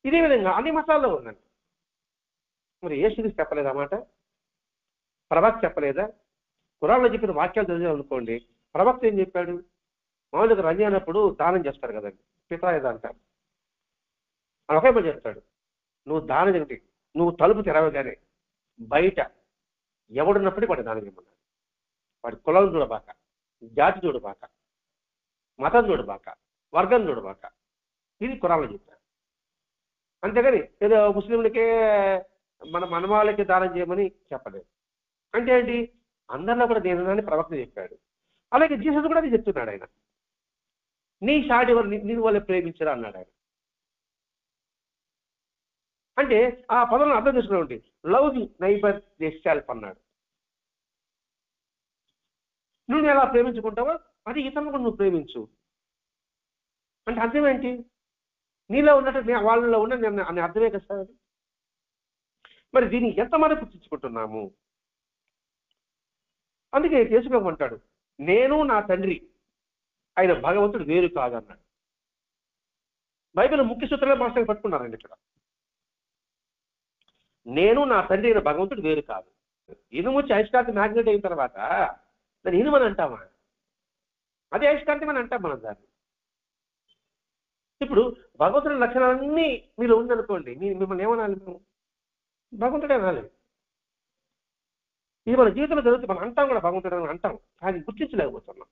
ఇదే విధంగా అన్ని మతాల్లో ఉందండి. మరి యేసుక్రీస్తు చెప్పలేదా మాట? ప్రవక్త చెప్పలేదా? ఖురాన్లో చెప్పిన వాక్యాలు చదివామనుకోండి, ప్రవక్త ఏం చెప్పాడు? మామూలుగా రంజానప్పుడు దానం చేస్తారు కదండి, పితాయేద అంటారు. అని ఒకే పని చెప్తాడు, నువ్వు దానం చేయండి, నువ్వు తలుపు తెరవగానే బయట ఎవడున్నప్పటికీ వాడు దానం చేయమన్నాడు. వాడి కులం చూడబాక, జాతి చూడబాక, మతం చూడబాక, వర్గం చూడబాక. ఇది ఖురాన్లో చెప్పారు. అంతేగాని ఏదో ముస్లింలకే మన మనవాళ్ళకి దానం చేయమని చెప్పలేదు. అంటే ఏంటి? అందరిలో కూడా నేను ప్రవక్త చెప్పాడు. అలాగే జీసస్ కూడా అది చెప్తున్నాడు. ఆయన నీ సాటి నేను వాళ్ళే ప్రేమించరా అన్నాడు ఆయన. అంటే ఆ పదంలో అర్థం చేసుకున్నామండి. Love the neighbour they self అన్నాడు. నువ్వు ఎలా ప్రేమించుకుంటావో అది ఇతరులను కూడా నువ్వు ప్రేమించు అంటే అర్థం ఏంటి? నీలో ఉన్నట్టు వాళ్ళలో ఉన్న అని అర్థమే కదా సార్. మరి దీన్ని ఎంతమంది గుర్తించుకుంటున్నాము? అందుకే యేసుప్రభువు నేను నా తండ్రి ఆయన భగవంతుడు వేరు కాదన్నాడు. బైబిల్ ముఖ్య సూత్రాలు మాస్టర్ పట్టుకున్నారండి ఇక్కడ. నేను నా తండ్రి అయిన భగవంతుడు వేరు కాదు. ఇనుము వచ్చి అయస్కాంతి మ్యాగ్నెట్ అయిన తర్వాత దాన్ని ఇనుమని అంటామా? అదే అయస్కాంతి అని అంటాం మనం దాన్ని. ఇప్పుడు భగవంతుడి లక్షణాలన్నీ మీరు ఉందనుకోండి, మిమ్మల్ని ఏమనాలి? మేము భగవంతుడే అనాలి. ఇది మన జీవితంలో జరుగుతుంది. మనం అంటాం కూడా భగవంతుడు అని అంటాం, కానీ గుర్తించలేకపోతున్నాం.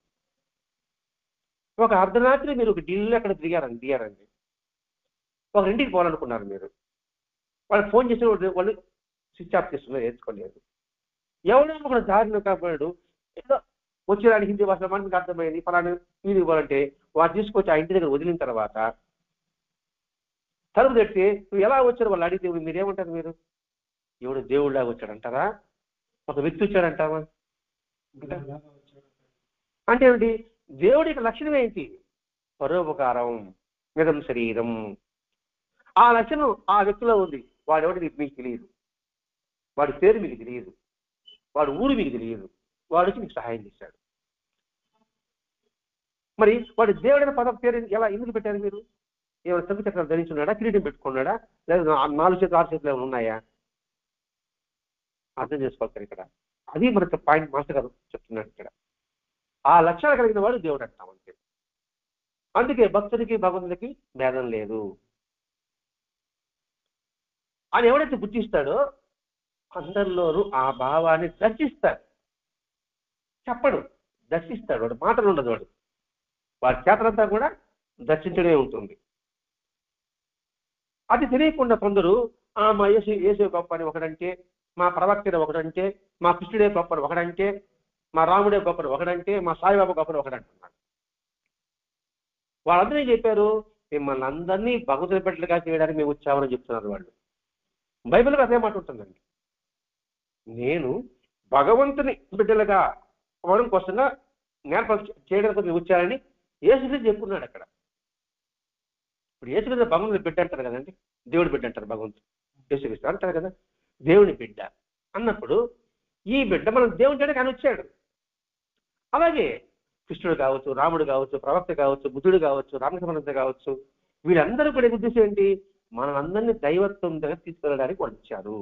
ఒక అర్ధరాత్రి మీరు ఒక ఢిల్లీ అక్కడ దిగారండి. ఒక ఇంటికి పోవాలనుకున్నారు మీరు. వాళ్ళు ఫోన్ చేసి వాళ్ళు స్విచ్ ఆఫ్ చేస్తున్నారు, వేసుకోలేదు. ఎవడో ఒక దారిలో కాపాడు ఏదో వచ్చేదానికి హిందీ భాషలో మనకి అర్థమైంది, ఫలానా వీధికి పోవాలంటే వాడు తీసుకొచ్చి ఆ ఇంటి దగ్గర వదిలిన తర్వాత తలుపు తెట్టి నువ్వు ఎలా వచ్చారు వాళ్ళు అడిగితే మీరేమంటారు? మీరు ఎవడు దేవుడిలాగా వచ్చాడంటారా? ఒక వ్యక్తి వచ్చాడంటావా? అంటే ఏమిటి? దేవుడి యొక్క లక్షణం ఏంటి? పరోపకారం, మిదం శరీరం. ఆ లక్షణం ఆ వ్యక్తిలో ఉంది. వాడెవడి మీకు తెలియదు, వాడి పేరు మీకు తెలియదు, వాడు ఊరు మీకు తెలియదు, వాడు వచ్చి మీకు సహాయం చేశాడు. మరి వాడు దేవుడైన పదం పేరు ఎలా ఎందుకు పెట్టారు మీరు? ఏమైనా శంకు చక్రాలు ధరించున్నాడా? కిరీటం పెట్టుకున్నాడా? లేదా 4 చేతులు 6 చేతులు ఏమైనా ఉన్నాయా? అర్థం చేసుకోవాలి ఇక్కడ. అది మనకు పాయింట్ మాస్టర్ గారు చెప్తున్నాడు ఇక్కడ. ఆ లక్షణాలు కలిగిన వాడు దేవుడు అంటాం అంతే. అందుకే భక్తుడికి భగవంతుడికి భేదం లేదు అని ఎవడైతే గుర్తిస్తాడో అందరిలోనూ ఆ భావాన్ని దర్శిస్తాడు. చెప్పడు, దర్శిస్తాడు. వాడు మాటలు ఉండదు, వాడి చేతనంతా కూడా దర్శించడమే ఉంటుంది. అది తెలియకుండా కొందరు మా యేసు గొప్ప అని ఒకడంటే, మా ప్రవక్త ఒకడంటే, మా కృష్ణుడే గొప్పని ఒకడంటే, మా రాముడే గొప్పని ఒకడంటే, మా సాయిబాబా గొప్పని ఒకడంటున్నాడు. వాళ్ళందరూ ఏం చెప్పారు? మిమ్మల్ని అందరినీ భగవంతుని బిడ్డలుగా చేయడానికి మేము వచ్చామని చెప్తున్నారు వాళ్ళు. బైబిల్గా అదే మాట ఉంటుందండి. నేను భగవంతుని బిడ్డలుగా అవ్వడం కోసంగా చేయడానికి మేము వచ్చారని యేసుక్రీస్తు చెప్పుకున్నాడు అక్కడ. ఇప్పుడు యేసుక్రీస్తు భగవంతుని బిడ్డ అంటారు కదండి, దేవుడి బిడ్డ అంటారు. భగవంతుడు యేసుక్రీస్తు అంటారు కదా దేవుని బిడ్డ అన్నప్పుడు ఈ బిడ్డ మనం దేవుని చేయడానికి ఆయన వచ్చాడు. అలాగే కృష్ణుడు కావచ్చు, రాముడు కావచ్చు, ప్రవక్త కావచ్చు, బుద్ధుడు కావచ్చు, రామకృష్ణ కావచ్చు, వీళ్ళందరూ కూడా ఉద్దేశం ఏంటి? మనందరినీ దైవత్వం దగ్గర తీసుకెళ్ళడానికి వాళ్ళు వచ్చారు.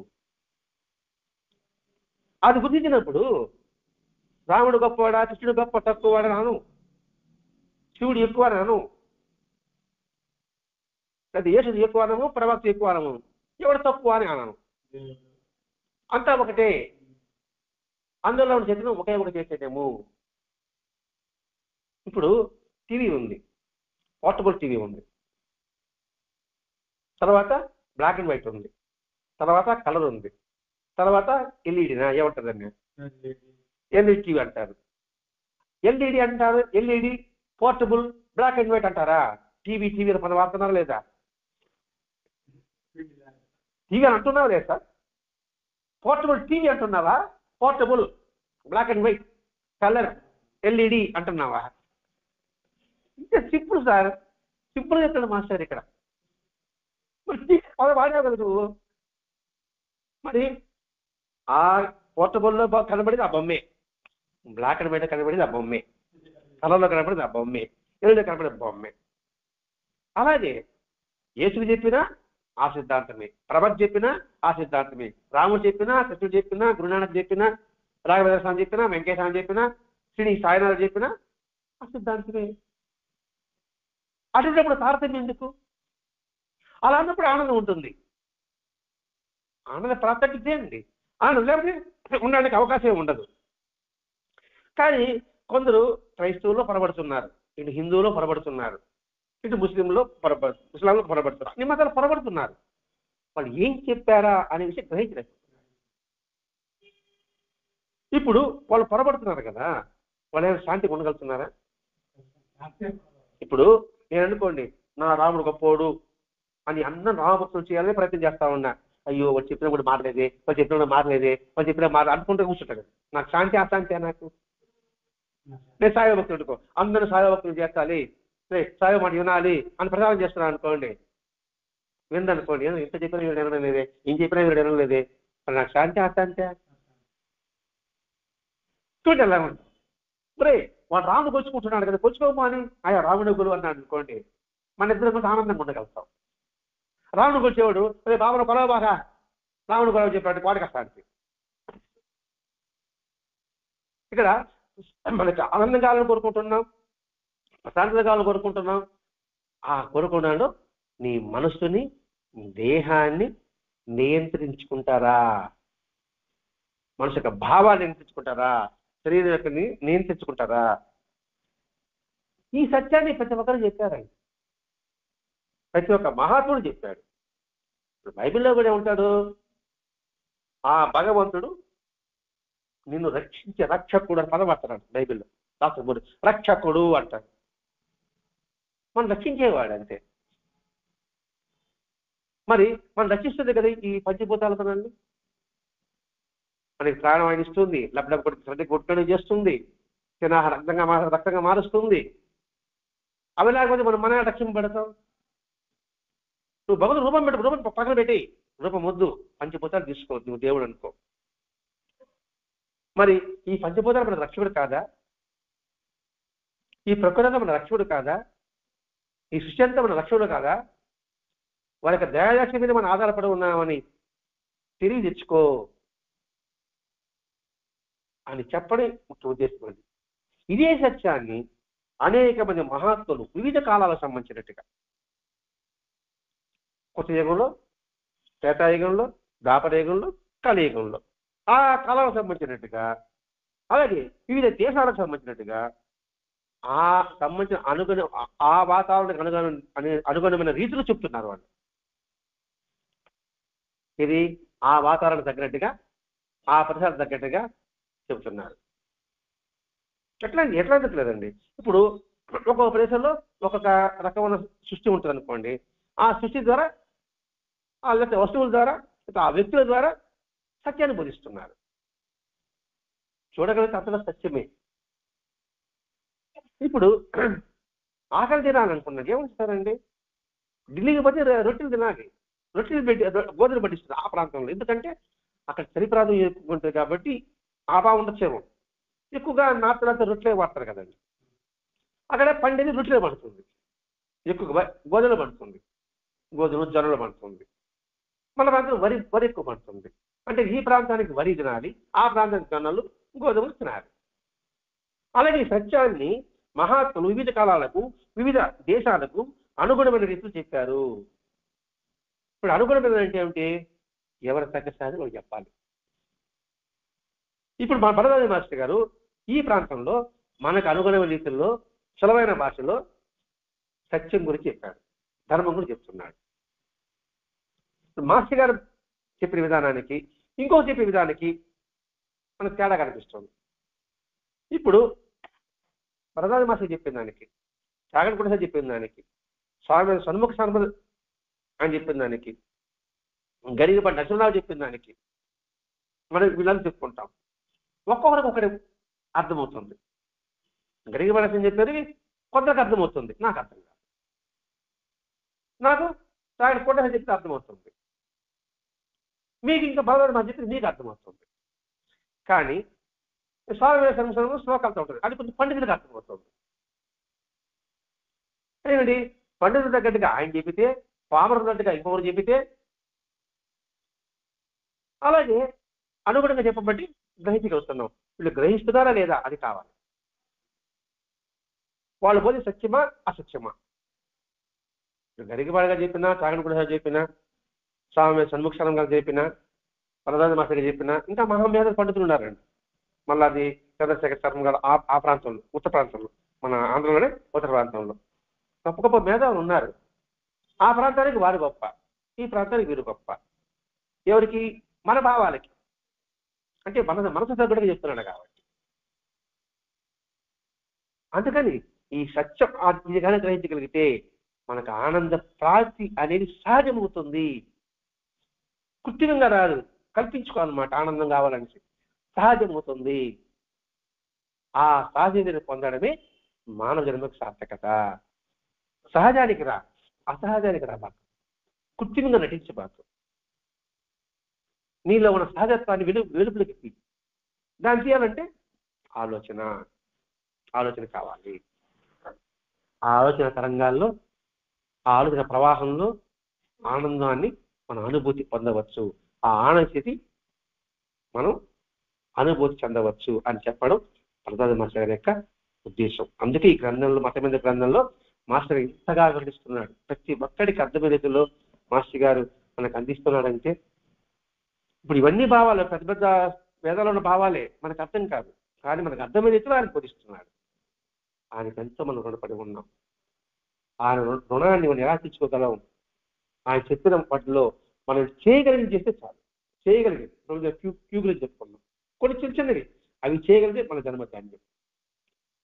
అది గుర్తించినప్పుడు రాముడు గొప్పవాడా, కృష్ణుడు గొప్ప తక్కువవాడా నాను, శివుడు ఎక్కువ నాను, లేదా యేసుడు ఎక్కువ అనము, ప్రవక్త ఎక్కువ అనము, ఎవడు తక్కువ అని అన్నాను. అంతా ఒకటే, అందులో ఉన్న చైతన్యం ఒకే ఒక చైతన్యము. ఇప్పుడు టీవీ ఉంది, పోర్టబుల్ టీవీ ఉంది, తర్వాత బ్లాక్ అండ్ వైట్ ఉంది, తర్వాత కలర్ ఉంది, తర్వాత ఎల్ఈడినా ఏమంటారు, ఎల్ఈడి టీవీ అంటారు. ఎల్ఈడి అంటారు, LED portable black and white అంటారా? టీవీ మన వాడుతున్నారా లేదా? టీవీ అని అంటున్నావా లేదా సార్? పోర్టబుల్ టీవీ అంటున్నావా? Portable black and white colour LED అంటున్నావా? ఇంకా సింపుల్ సార్, సింపుల్ చెప్తాడు మాస్టర్ ఇక్కడ. మరి వాడావు కదా నువ్వు. మరి ఆ పోర్టబుల్లో కనబడేది ఆ బొమ్మే, బ్లాక్ అండ్ వైట్ కనబడేది ఆ బొమ్మే, కలర్లో కనబడేది ఆ బొమ్మే, ఎల్లులో కనబడేది బొమ్మే. అలాగే యేసుడు చెప్పినా ఆ సిద్ధాంతమే, ప్రభట్ చెప్పినా ఆ సిద్ధాంతమే, రాముడు చెప్పినా, కృష్ణుడు చెప్పినా, గురునానక్ చెప్పినా, రాఘవేంద్ర స్వామి చెప్పినా, వెంకటేశ్వర స్వామి చెప్పినా, శ్రీ సాయినాథ్ చెప్పినా ఆ సిద్ధాంతమే. అటువంటిప్పుడు తారతమ్యం ఎందుకు? అలా అన్నప్పుడు ఆనందం ఉంటుంది. ఆనంద ప్రాప్తి చేయండి, ఆనందం లేకపోతే ఉండడానికి అవకాశం ఉండదు. కానీ కొందరు క్రైస్తవుల్లో పొరబడుతున్నారు, ఇటు హిందువులో పొరబడుతున్నారు, ఇటు ముస్లింలో ఇస్లాంలో పొరబడుతున్నారు, అన్ని మతాలు పొరబడుతున్నారు. వాళ్ళు ఏం చెప్పారా అనే విషయం గ్రహించలేదు. ఇప్పుడు వాళ్ళు పొరబడుతున్నారు కదా, వాళ్ళు ఏమైనా శాంతిగా ఉండగలుగుతున్నారా? ఇప్పుడు నేను అనుకోండి, నా రాముడు గొప్పోడు అని అందరూ రామభక్తులు చేయాలని ప్రయత్నం చేస్తా ఉన్నా. అయ్యో వాడు చెప్పినా కూడా మారలేదే, వాడు చెప్పినా కూడా మారలేదే, వాడు చెప్పినా అనుకుంటే కూర్చుంటాడు. నాకు శాంతి అశాంతి నాకు. నేను సాయి భక్తుడికో అందరూ సాయి భక్తులు చేస్తాలి, సాయి మాట వినాలి అని ప్రచారం చేస్తున్నాను అనుకోండి, విందనుకోండి, ఇంత చెప్పినా వీడు వినడం లేదే, ఏం చెప్పినా వీడు వినడం లేదే, మరి నాకు శాంతి అశాంతి చూడండి ఎలా ఉంది. మరి వాడు రాముడు కొలుచుకుంటున్నాడు కదా, కొలుచుకోమని ఆయా రాముడు గురువు అన్నాడు అనుకోండి, మన ఇద్దరు కొంచెం ఆనందంగా ఉండగలుగుతాం. రాముడు కొలిచేవాడు అదే బాబును కొలవ బాగా రాముడు కొలవ చెప్పాడు, వాడికి అశాంతి. ఇక్కడ మనకి ఆనందం కావాలని కోరుకుంటున్నాం, ప్రశాంతత కావాలని కోరుకుంటున్నాం. ఆ కోరుకున్నాడు నీ మనస్సుని, దేహాన్ని నియంత్రించుకుంటారా, మనసు యొక్క భావాన్ని నియంత్రించుకుంటారా, శరీరం యొక్క నియంత్రించుకుంటారా? ఈ సత్యాన్ని ప్రతి ఒక్కరు చెప్పారండి, ప్రతి ఒక్క మహాత్ముడు చెప్పాడు. బైబిల్లో కూడా ఏమంటాడు, ఆ భగవంతుడు నిన్ను రక్షించే రక్షకుడు అని పదం వాడతాడు బైబిల్లో. రాష్ట్రపూడి రక్షకుడు అంటాడు, మనం రక్షించేవాడు అంతే. మరి మనం రక్షిస్తుంది కదా ఈ పంచభూతాలతోనండి. మనకి ప్రాణం ఆయన ఇస్తుంది, లబ్ధ కొట్టుకొని చేస్తుంది, తినాహ రక్తంగా మారుస్తుంది. అవి లేకపోతే మన రక్షింపబడతాం. నువ్వు భగవంతుడు రూపం పెట్టు, రూపం పక్కన పెట్టి, రూపం వద్దు, పంచభూతాలు తీసుకో, నువ్వు దేవుడు అనుకో. మరి ఈ పంచభూతాలు మన రక్షకుడు కాదా? ఈ ప్రకృతి మన రక్షకుడు కాదా? ఈ సృష్టి అంతా మన రక్షకుడు కాదా? వారి యొక్క దయాదాక్షి మీద మనం ఆధారపడి ఉన్నామని తిరిగి తెచ్చుకో అని చెప్పడం ముఖ్య ఉద్దేశం. ఇదే సత్యాన్ని అనేక మంది మహాత్ములు వివిధ కాలాలకు సంబంధించినట్టుగా, కొత్త యుగంలో, త్రేతాయుగంలో, ద్వాపరయుగంలో, కలియుగంలో, ఆ కాలాలకు సంబంధించినట్టుగా, అలాగే వివిధ దేశాలకు సంబంధించినట్టుగా ఆ సంబంధించిన ఆ వాతావరణానికి అనుగుణమైన రీతిలో చెప్తున్నారు వాళ్ళు. ఇది ఆ వాతావరణం తగ్గట్టుగా, ఆ ప్రదేశాలకు తగ్గట్టుగా చెబుతున్నారు. ఎట్లా లేదండి. ఇప్పుడు ఒక్కొక్క ప్రదేశంలో ఒక్కొక్క రకమైన సృష్టి ఉంటుంది అనుకోండి, ఆ సృష్టి ద్వారా, లేకపోతే వస్తువుల ద్వారా, ఆ వ్యక్తుల ద్వారా సత్యాన్ని బోధిస్తున్నారు. చూడగలిగితే అంతగా సత్యమే. ఇప్పుడు ఆకలి తినాలనుకున్నది ఏమంటారండి, ఢిల్లీకి పోతే రొట్టెలు తినాలి, గోధుమలు పట్టిస్తుంది ఆ ప్రాంతంలో. ఎందుకంటే అక్కడ చలి ప్రాంతం ఎక్కువ ఉంటుంది కాబట్టి ఆ భావం ఉండొచ్చేమో. ఎక్కువగా నార్త్ రొట్టెలే వాడతారు కదండి. అక్కడ పండేది రొట్టెలే పడుతుంది, ఎక్కువగా గోధుమలు పడుతుంది, గోధుమలు జొన్నలు పడుతుంది. మన ప్రాంతం వరి ఎక్కువ పడుతుంది. అంటే ఈ ప్రాంతానికి వరి తినాలి, ఆ ప్రాంతానికి జొన్నలు, గోధుమలు తినాలి. అలాగే ఈ సత్యాన్ని మహాత్ములు వివిధ కాలాలకు వివిధ దేశాలకు అనుగుణమైన రీతిలో చెప్పారు. ఇప్పుడు అనుగుణమైన అంటే ఏమిటి? ఎవరి తగ్గ స్థాయిలో వాళ్ళు చెప్పాలి. ఇప్పుడు మన భరద్వాజ మాస్టర్ గారు ఈ ప్రాంతంలో మనకు అనుగుణమైన రీతిలో సులభమైన భాషలో సత్యం గురించి చెప్పాడు, ధర్మం గురించి చెప్తున్నాడు. మాస్టర్ గారు చెప్పిన విధానానికి ఇంకో చెప్పే విధానానికి మనకు తేడా కనిపిస్తుంది. ఇప్పుడు భరద్వాజ మాస్టర్ చెప్పిన దానికి, చాగంటి కూడా చెప్పిన దానికి, స్వామి సన్ముఖ శర్మ అని చెప్పిన దానికి, గరిగపడి నరసింహరావు చెప్పిన దానికి మనం వీళ్ళని చెప్పుకుంటాం. ఒక్కొక్కరికి ఒకటి అర్థమవుతుంది. గరిగపడి నరసింహ చెప్పేది కొందరికి అర్థమవుతుంది, నాకు అర్థం కాదు. నాకు చాగంటి కూడా చెప్తే అర్థమవుతుంది, మీకు ఇంకా భరద్వాజ మాస్టర్ చెప్తే మీకు అర్థమవుతుంది. కానీ స్వామి సంవత్సరంలో శ్లోకాలతో ఉంటుంది, అది కొంచెం పండితులకు అర్థమవుతుంది. ఏమిటి? పండితుల తగ్గట్టుగా ఆయన చెప్పితే, పామరుల తగ్గట్టుగా ఇంకొకరు చెప్పితే, అలాగే అనుగుణంగా చెప్పబట్టి గ్రహించగలుగుతున్నాం. వీళ్ళు గ్రహిస్తున్నారా లేదా అది కావాలి. వాళ్ళు పోతే సత్యమా అసత్యమా? గరికపాడుగా చెప్పినా, చాగంటి కూడా చెప్పినా, స్వామి సన్ముఖశరం గారు చెప్పినా, భరద్వాజ మాస్టర్ గారు చెప్పినా, ఇంకా మహామేధ పండితులు ఉన్నారండి. మళ్ళీ అది చంద్రశేఖర శర్మ గారు ఆ ప్రాంతంలో, ఉత్తర ప్రాంతంలో, మన ఆంధ్రలోనే ఉత్తర ప్రాంతంలో గొప్ప గొప్ప మేధావులు ఉన్నారు. ఆ ప్రాంతానికి వారు గొప్ప, ఈ ప్రాంతానికి వీరు గొప్ప. ఎవరికి? మన భావాలకి, అంటే మనసు తగ్గట్టుగా చెప్తున్నాడు కాబట్టి. అందుకని ఈ సత్యం ఇది కానీ గ్రహించగలిగితే మనకు ఆనంద ప్రాప్తి అనేది సహజమవుతుంది. కృత్రిమంగా రాదు, కల్పించుకోవాలన్నమాట. ఆనందం కావాలని సహజమవుతుంది. ఆ సహజతను పొందడమే మానవ జన్మకు సార్థకత. సహజానికి రా, అసహజానికి రా బాకు, కృత్రిమంగా నటించబాకు. నీలో ఉన్న సహజత్వాన్ని వెలుపులకి దాన్ని చేయాలంటే ఆలోచన కావాలి. ఆ ఆలోచన తరంగాల్లో, ఆ ఆలోచన ప్రవాహంలో ఆనందాన్ని మనం అనుభూతి పొందవచ్చు. ఆ ఆనంద స్థితి మనం అనుభూతి చెందవచ్చు అని చెప్పడం భరద్వాజ మాస్టర్ గారి యొక్క ఉద్దేశం. అందుకే ఈ గ్రంథంలో, మతమైన గ్రంథంలో మాస్టర్ ఇంతగా వివరిస్తున్నాడు. ప్రతి ఒక్కడికి అర్థమైన రీతిలో మాస్టర్ గారు మనకు అందిస్తున్నాడంటే, ఇప్పుడు ఇవన్నీ భావాలు పెద్ద పెద్ద వేదాలు ఉన్న భావాలే, మనకు అర్థం కాదు, కానీ మనకు అర్థమైన రీతిలో ఆయన బోధిస్తున్నాడు. ఆయనకు ఎంతో మనం రుణపడి ఉన్నాం. ఆయన రుణాన్ని మనం ఎలా తెచ్చుకోగలం? ఆయన చెప్పిన వాటిలో మనం చేయగలిగి చేస్తే చాలు. చేయగలిగింది క్యూగులు చెప్పుకున్నాం, కొన్ని చిన్న చిన్నవి అవి చేయగలిగితే మన జన్మ ధాన్యం.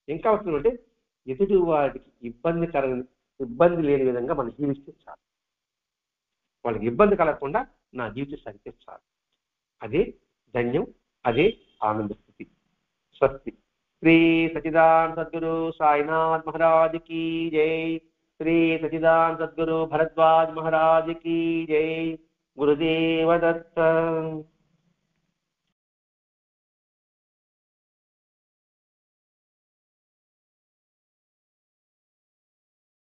ఇంకా వస్తుందంటే ఎదుటి వాడికి ఇబ్బంది లేని విధంగా మనం జీవిస్తే చాలు. వాళ్ళకి ఇబ్బంది కలగకుండా నా జీవితం సాగితే చాలు. అదే ధన్యం, అదే ఆనంద స్థితి. స్వస్తి. శ్రీ సచిదానంద సద్గురు సాయినాథ్ మహారాజ్ की जय. श्री सच्चिदानंद सद्गुरु भरद्वाज महाराज की जय. गुरुदेव दत्त.